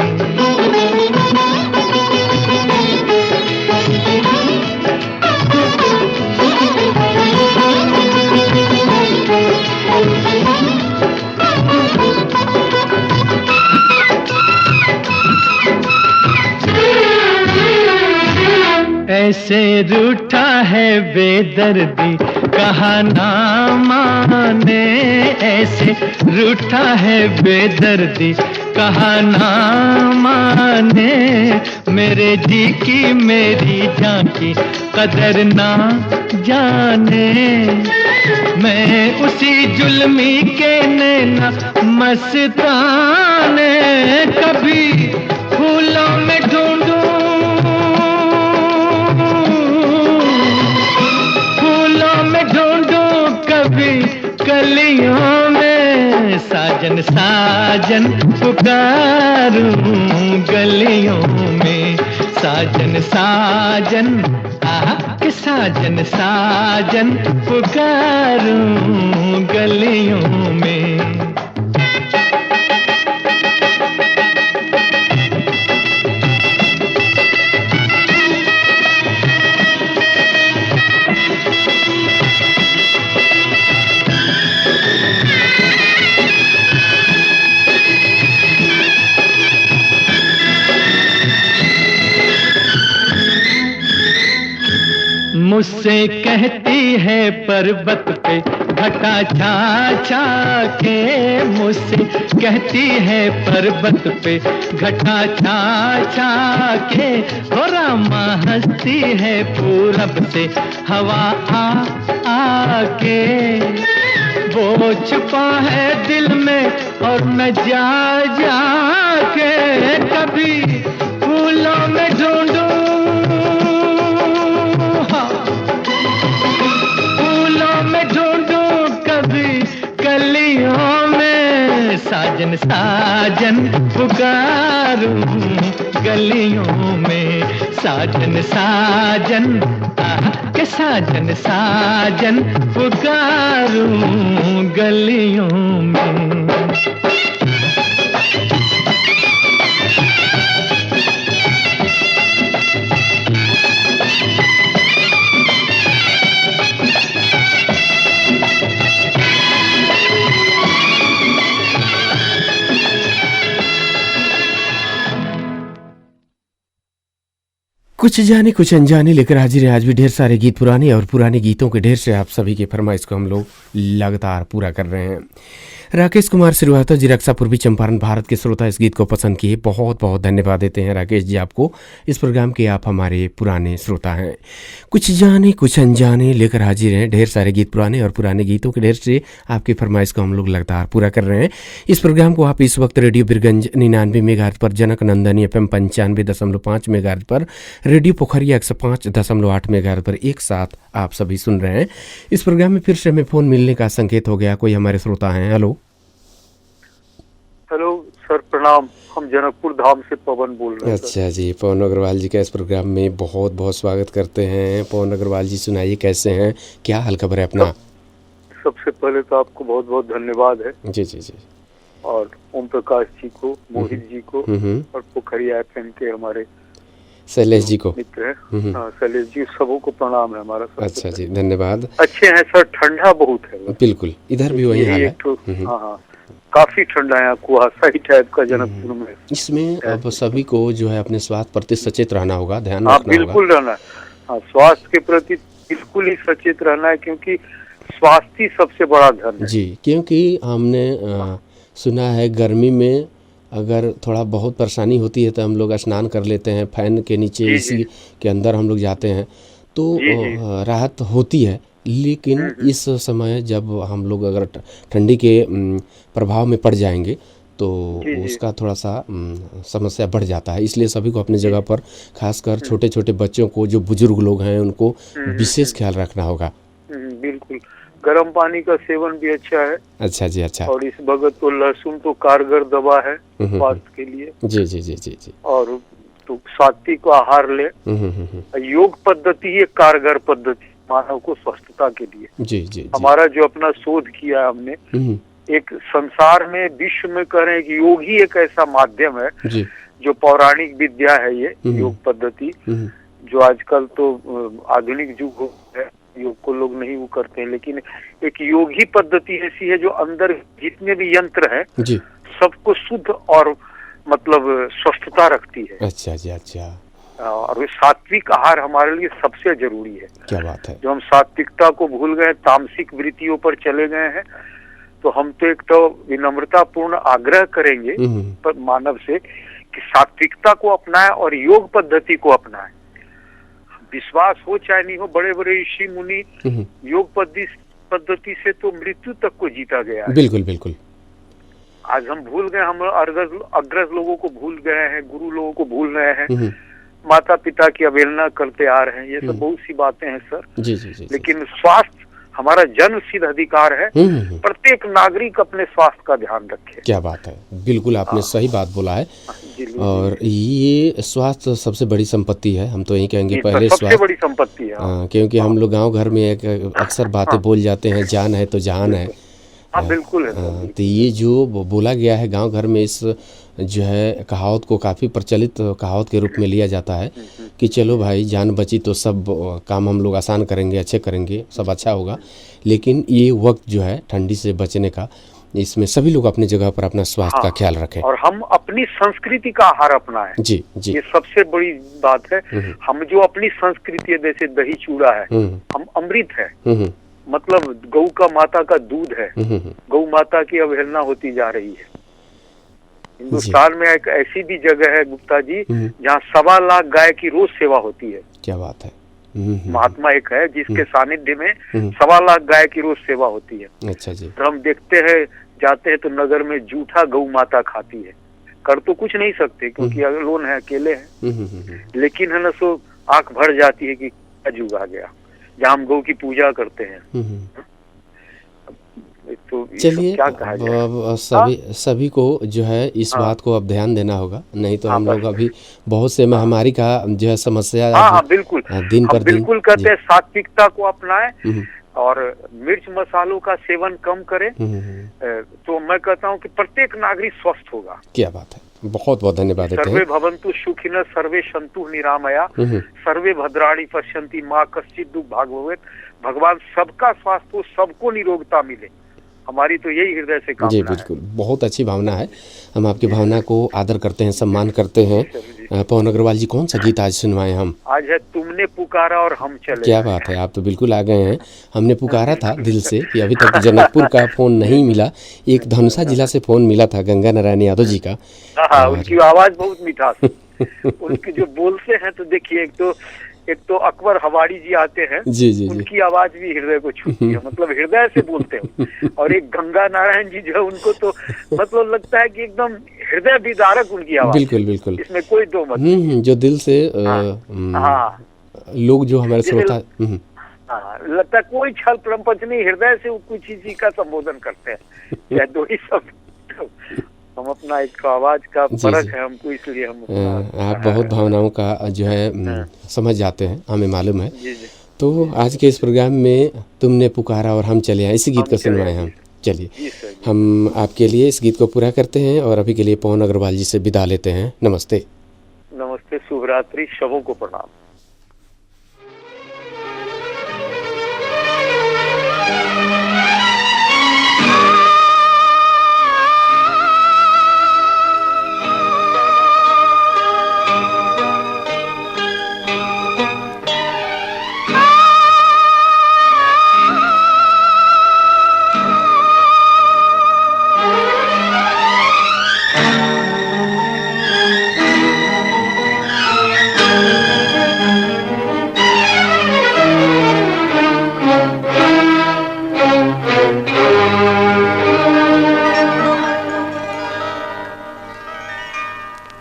ऐसे रूठा है बेदर्दी कहा ना माने, ऐसे रूठा है बेदर्दी कहा ना माने, मेरे जी की मेरी जान की कदर ना जाने। मैं उसी जुल्मी के नैना मस्ताने कभी फूलों में ढूंढूं, कभी कलियों में, साजन साजन पुकारूं गलियों में। साजन साजन कि साजन साजन पुकारूं गलियों में। मुझसे कहती है पर्वत पे घटा छा छा के, मुझसे कहती है पर्वत पे घटा छा छा के, हो रामा हंसती है पूरब से हवा आ आ के। वो छुपा है दिल में और न जा जा के, कभी फूलों में ढूंढूं, कलियों में, साजन साजन पुकारूं गलियों में। साजन साजन के साजन साजन पुकारूं गलियों में। कुछ जाने कुछ अनजाने लेकर हाजिर है आज भी ढेर सारे गीत पुराने और पुराने गीतों के ढेर से आप सभी की फरमाइश को हम लोग लगातार पूरा कर रहे हैं। राकेश कुमार श्रीवास्तव जी, रक्षा पूर्वी चंपारण भारत के श्रोता इस गीत को पसंद किए, बहुत बहुत धन्यवाद देते हैं राकेश जी आपको। इस प्रोग्राम के आप हमारे पुराने श्रोता हैं। कुछ जाने कुछ अनजाने लेकर हाजिर हैं, ढेर सारे गीत पुराने और पुराने गीतों के ढेर से आपकी फरमाइश को हम लोग लगातार पूरा कर रहे हैं। इस प्रोग्राम को आप इस वक्त रेडियो बिरगंज 99 मेगाहर्ट्ज पर, जनक नंदनी FM 95.5 मेगाहर्ट्ज पर, रेडियो पोखरिया 105.8 मेगाहर्ट्ज पर एक साथ आप सभी सुन रहे हैं। इस प्रोग्राम में फिर से हमें फोन मिलने का संकेत हो गया, कोई हमारे श्रोता हैं। हेलो हेलो सर, प्रणाम। हम जनकपुर धाम से पवन बोल रहे हैं। अच्छा जी, पवन अग्रवाल जी का इस प्रोग्राम में बहुत बहुत स्वागत करते हैं। पवन अग्रवाल जी सुनाइए, कैसे हैं, क्या हाल खबर है अपना? सबसे पहले तो आपको बहुत बहुत धन्यवाद है। जी जी जी। और ओम प्रकाश जी को, मोहित जी को और पोखरिया FM के हमारे शैलेश जी को मित्र है, शैलेश जी, सबों को प्रणाम है हमारा। अच्छा जी, धन्यवाद। अच्छे हैं सर, ठंडा बहुत है। बिल्कुल, इधर भी वही हाल है। हाँ, काफी ठंडा है, कुहासा ही टाइप का जनकपुर में। इसमें अब सभी को जो है अपने स्वास्थ्य प्रति सचेत रहना होगा, ध्यान रखना होगा। बिल्कुल रहना है, स्वास्थ्य के प्रति बिल्कुल ही सचेत रहना है, क्योंकि स्वास्थ्य ही सबसे बड़ा धन है जी। क्योंकि हमने सुना है गर्मी में अगर थोड़ा बहुत परेशानी होती है तो हम लोग स्नान कर लेते हैं, फैन के नीचे एसी के अंदर हम लोग जाते हैं तो राहत होती है। लेकिन इस समय जब हम लोग अगर ठंडी के प्रभाव में पड़ जाएंगे तो उसका थोड़ा सा समस्या बढ़ जाता है। इसलिए सभी को अपनी जगह पर, खासकर छोटे छोटे बच्चों को, जो बुजुर्ग लोग हैं, उनको विशेष ख्याल रखना होगा। बिल्कुल, गर्म पानी का सेवन भी अच्छा है। अच्छा जी, अच्छा। और इस वक्त तो लहसुन तो कारगर दवा है स्वास्थ्य के लिए। जी जी जी जी जी। और तो सात्विक आहार ले, योग पद्धति एक कारगर पद्धति। मानव को स्वस्थता के लिए। जी जी जी। हमारा जो अपना शोध किया हमने, एक संसार में विश्व में कह रहे हैं कि योग ही एक ऐसा माध्यम है जी। जो पौराणिक विद्या है, ये योग पद्धति जो आजकल तो आधुनिक युग हो है, योग को लोग नहीं वो करते हैं, लेकिन एक योग ही पद्धति ऐसी है जो अंदर जितने भी यंत्र हैं जी सबको शुद्ध और मतलब स्वस्थता रखती है। अच्छा जी अच्छा। और सात्विक आहार हमारे लिए सबसे जरूरी है। क्या बात है। जो हम सात्विकता को भूल गए, तामसिक वृत्तियों पर चले गए हैं, तो हम तो एक तो विनम्रता पूर्ण आग्रह करेंगे पर मानव से कि सात्विकता को अपनाएं और योग पद्धति को अपनाएं। विश्वास हो चाहे नहीं हो, बड़े बड़े ऋषि मुनि योग पद्धति से तो मृत्यु तक को जीता गया है। बिल्कुल बिल्कुल। आज हम भूल गए, हम अग्रज लोगों को भूल गए हैं, गुरु लोगों को भूल रहे हैं, माता पिता की अवहेलना करते आ रहे हैं। ये सब बहुत सी बातें हैं सर। जी जी जी। लेकिन स्वास्थ्य हमारा जन्म सिद्ध अधिकार है। प्रत्येक नागरिक अपने स्वास्थ्य का ध्यान रखे। क्या बात है, बिल्कुल आपने सही बात बोला है। और ये स्वास्थ्य सबसे बड़ी संपत्ति है, हम तो यही कहेंगे पहले सबसे बड़ी संपत्ति है। क्योंकि हम लोग गांव घर में एक अक्सर बातें बोल जाते हैं, जान है तो जहान है। हाँ बिल्कुल है। तो ये जो बोला गया है गांव घर में, इस जो है कहावत को काफ़ी प्रचलित कहावत के रूप में लिया जाता है कि चलो भाई जान बची तो सब काम हम लोग आसान करेंगे, अच्छे करेंगे, सब अच्छा होगा। लेकिन ये वक्त जो है ठंडी से बचने का, इसमें सभी लोग अपनी जगह पर अपना स्वास्थ्य का ख्याल रखें और हम अपनी संस्कृति का आहार अपनाएं। जी जी। ये सबसे बड़ी बात है। हम जो अपनी संस्कृति है, जैसे दही चूड़ा है, हम अमृत है, मतलब गौ का माता का दूध है, गौ माता की अवहेलना होती जा रही है। हिंदुस्तान में एक ऐसी भी जगह है गुप्ता जी जहाँ 1.25 लाख गाय की रोज सेवा होती है। क्या बात है। महात्मा एक है जिसके सानिध्य में 1.25 लाख गाय की रोज सेवा होती है। अच्छा जी। तो हम देखते हैं, जाते हैं तो नगर में जूठा गौ माता खाती है। कर तो कुछ नहीं सकते क्योंकि अलोन है, अकेले हैं, लेकिन है ना सो आंख भर जाती है कि क्या युग आ गया जहाँ हम गौ की पूजा करते हैं। तो चलिए सभी को जो है इस बात को अब ध्यान देना होगा, नहीं तो हम लोग अभी बहुत से महामारी का जो है समस्या बिल्कुल दिन पर दिन बिल्कुल कहते हैं सात्विकता को अपनाएं और मिर्च मसालों का सेवन कम करें। तो मैं कहता हूँ कि प्रत्येक नागरिक स्वस्थ होगा। क्या बात है, बहुत बहुत धन्यवाद देते हैं। सर्वे भवन्तु सुखिनः सर्वे सन्तु निरामया सर्वे भद्राणि पश्यन्ति माँ कश्चित् दुःख भाग् भवेत्। भगवान सबका स्वास्थ्य हो, सबको निरोगता मिले, हमारी तो यही हृदय से कामना है। जी बिल्कुल, बहुत अच्छी भावना है। हम आपकी भावना को आदर करते हैं, सम्मान करते हैं। पवन अग्रवाल जी, कौन सा गीत आज सुनवाएं हम? आज है तुमने पुकारा और हम चले। क्या बात है, आप तो बिल्कुल आ गए हैं। हमने पुकारा था दिल से कि अभी तक जनकपुर का फोन नहीं मिला, एक धनुषा जिला से फोन मिला था गंगा नारायण यादव जी का। हाँ, उनकी आवाज बहुत मिठास उनकी जो बोलते हैं तो देखिए, एक तो अकबर हवाड़ी जी आते हैं, जी जी, उनकी आवाज भी हृदय को छूती है, मतलब हृदय से बोलते हैं। और एक गंगा नारायण जी जो है, उनको तो मतलब लगता है कि एकदम हृदय विदारक उनकी आवाज। बिल्कुल बिल्कुल, इसमें कोई दो मत। जो दिल से लोग जो हमारे श्रोता लगता है कोई छल प्रपंच नहीं, हृदय से कुछ ही का संबोधन करते हैं। या दो ही शब्द, हम अपना एक आवाज का फर्क है हमको, इसलिए हम आप बहुत भावनाओं का जो है समझ जाते हैं, हमें मालूम है। जी जी। तो आज के इस प्रोग्राम में तुमने पुकारा और हम चले आए, इसी गीत को सुनवाएं हम। चलिए हम आपके लिए इस गीत को पूरा करते हैं और अभी के लिए पवन अग्रवाल जी से विदा लेते हैं। नमस्ते। नमस्ते, शुभ रात्रि, सबों को प्रणाम।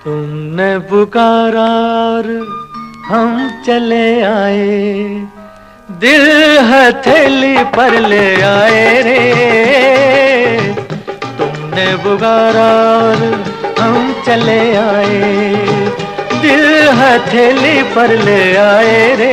तुमने पुकारा और हम चले आए, दिल हथेली पर ले आए रे। तुमने पुकारा और हम चले आए, दिल हथेली पर ले आए रे।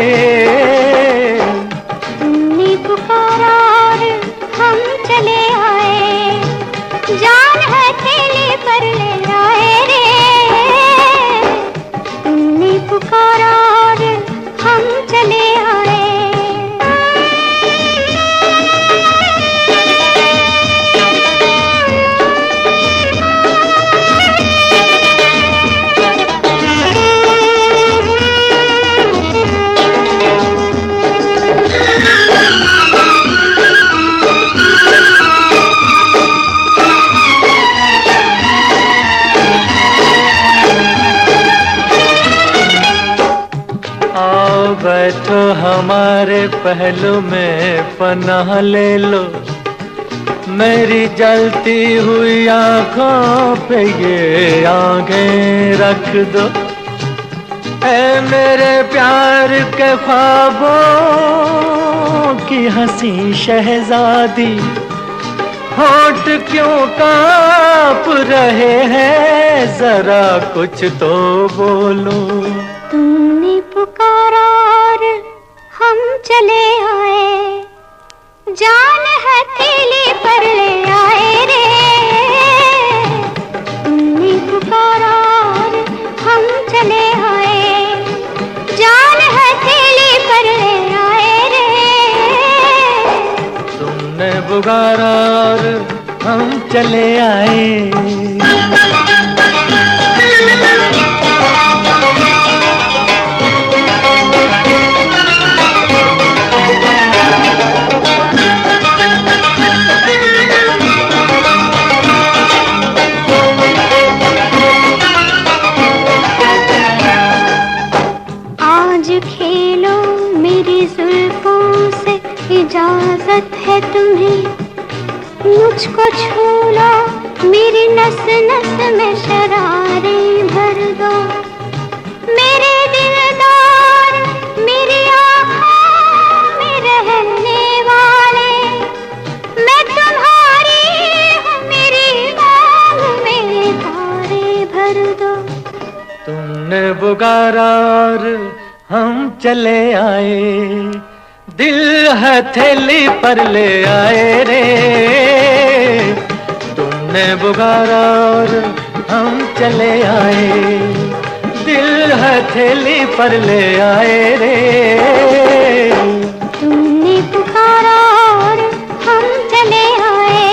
हमारे पहलू में पनाह ले लो, मेरी जलती हुई आंखों पे ये आंखें रख दो। ऐ मेरे प्यार के ख्वाबों की हंसी शहजादी, होठ क्यों कांप रहे हैं, जरा कुछ तो बोलो। तुमने पुकारा और हम चले आए, जान हथेली पर ले आए रे। तुमने पुकारा और हम चले आए, जान हथेली पर ले आए रे। तुमने पुकारा और हम चले आए। खेलो मेरी जुल्फों से, इजाजत है तुम्हें, मुझको छू लो, मेरी नस नस में शरारे भर दो। मेरे दिलदार मेरी आँखों में रहने वाले, मैं तुम्हारी हूँ, मेरी मांग में तारे भर दो। तुमने पुकारा और हम चले आए, दिल हथेली पर ले आए रे। तुमने पुकारा और हम चले आए, दिल हथेली पर ले आए रे। तुमने पुकारा और हम चले आए।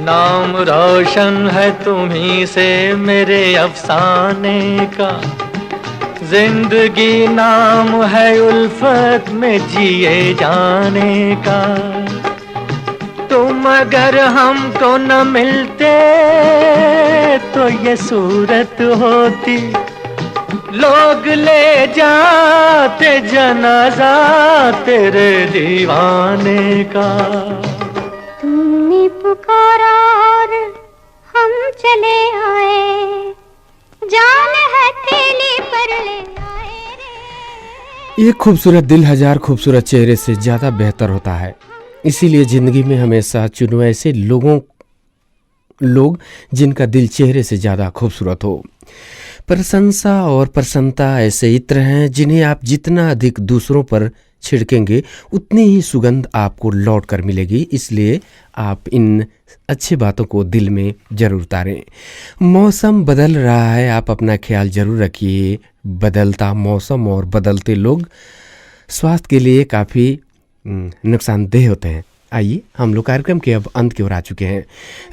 नाम रोशन है तुम्ही से मेरे अफसाने का, जिंदगी नाम है उल्फत में जिए जाने का। तुम अगर हमको न मिलते तो ये सूरत होती, लोग ले जाते जनाजा तेरे दीवाने का। तुमने पुकारा और हम चले आए, जान हथेली पर ले आए रे। एक खूबसूरत दिल हजार खूबसूरत चेहरे से ज़्यादा बेहतर होता है, इसीलिए ज़िंदगी में हमेशा चुनो ऐसे लोग जिनका दिल चेहरे से ज़्यादा खूबसूरत हो। प्रशंसा और प्रसन्नता ऐसे इत्र हैं जिन्हें आप जितना अधिक दूसरों पर छिड़केंगे उतनी ही सुगंध आपको लौट कर मिलेगी, इसलिए आप इन अच्छी बातों को दिल में जरूर उतारें। मौसम बदल रहा है, आप अपना ख्याल जरूर रखिए। बदलता मौसम और बदलते लोग स्वास्थ्य के लिए काफ़ी नुकसानदेह होते हैं। आइए हम लोग कार्यक्रम के अब अंत की ओर आ चुके हैं।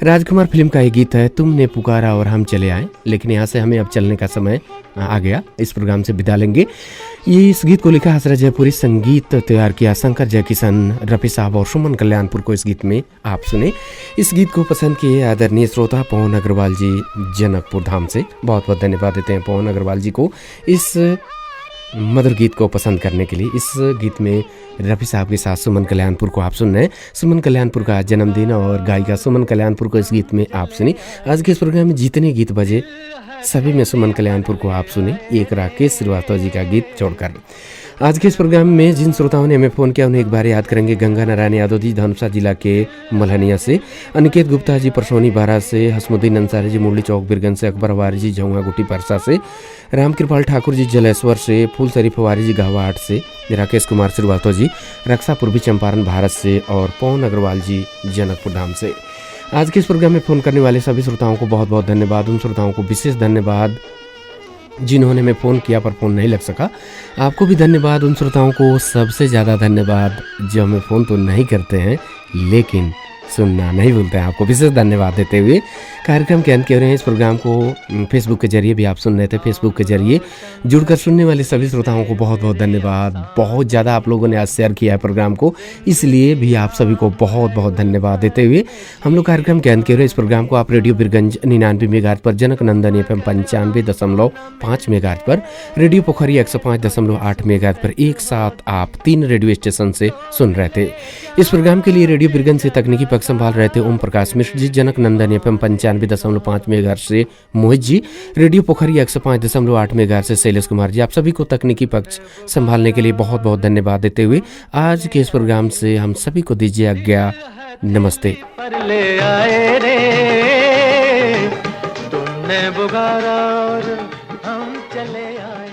राजकुमार फिल्म का ये गीत है तुमने पुकारा और हम चले आए, लेकिन यहाँ से हमें अब चलने का समय आ गया। इस प्रोग्राम से विदा लेंगे। ये इस गीत को लिखा हसरत जयपुरी, संगीत तैयार किया शंकर जयकिशन, रफी साहब और सुमन कल्याणपुर को इस गीत में आप सुने। इस गीत को पसंद किए आदरणीय श्रोता पवन अग्रवाल जी जनकपुर धाम से, बहुत बहुत धन्यवाद देते हैं पवन अग्रवाल जी को इस मधुर गीत को पसंद करने के लिए। इस गीत में रफ़ी साहब के साथ सुमन कल्याणपुर को आप सुन रहे हैं। सुमन कल्याणपुर का जन्मदिन और गायिका सुमन कल्याणपुर को इस गीत में आप सुनी। आज के इस प्रोग्राम में जितने गीत बजे सभी में सुमन कल्याणपुर को आप सुने, एक राकेश श्रीवास्तव जी का गीत छोड़कर। आज के इस प्रोग्राम में जिन श्रोताओं ने हमें फ़ोन किया उन्हें एक बार याद करेंगे। गंगा नारायण यादव जी धनुषा जिला के मलहनिया से, अनिकेत गुप्ता जी परसोनी बारा से, हसमुद्दीन अंसारी जी मुरली चौक बिरगन से, अकबर वारी जी झुंगा गुटी परसा से, रामकृपाल ठाकुर जी जलेश्वर से, फूल शरीफ वारी जी गावाट से, राकेश कुमार श्रीवास्तव जी रक्षा पूर्वी चंपारण भारत से और पवन अग्रवाल जी जनकपुर धाम से। आज के इस प्रोग्राम में फ़ोन करने वाले सभी श्रोताओं को बहुत बहुत धन्यवाद। उन श्रोताओं को विशेष धन्यवाद जिन्होंने मैं फ़ोन किया पर फ़ोन नहीं लग सका, आपको भी धन्यवाद। उन श्रोताओं को सबसे ज़्यादा धन्यवाद जो हमें फ़ोन तो नहीं करते हैं लेकिन सुनना नहीं भूलते हैं। आपको विशेष धन्यवाद देते हुए कार्यक्रम के अंत के रहे हैं। इस प्रोग्राम को फेसबुक के जरिए भी आप सुन रहे थे। फेसबुक के जरिए जुड़कर सुनने वाले सभी श्रोताओं को बहुत बहुत धन्यवाद। बहुत ज़्यादा आप लोगों ने आज शेयर किया है प्रोग्राम को, इसलिए भी आप सभी को बहुत बहुत धन्यवाद देते हुए हम लोग कार्यक्रम के अंत के रहे। इस प्रोग्राम को आप रेडियो बीरगंज 99 मेगाहर्ट्ज पर, जनक नंदन FM 95.5 मेगाहर्ट्ज पर, रेडियो पोखरी 105.8 मेगाहर्ट्ज पर एक साथ आप 3 रेडियो स्टेशन से सुन रहे थे। इस प्रोग्राम के लिए रेडियो बीरगंज से तकनीकी पक्ष संभाल रहे थे ओम प्रकाश मिश्र जी, जनक नंदन FM 95.5 मेगाहर्ट्ज से मोहित जी, रेडियो पोखरी 105.8 मेगाहर्ट्ज से शैलेश कुमार जी। आप सभी को तकनीकी पक्ष संभालने के लिए बहुत बहुत धन्यवाद देते हुए आज के इस प्रोग्राम से हम सभी को दीजिए आज्ञा। नमस्ते। पर ले आए रे तुमने बुगारा और हम चले आए।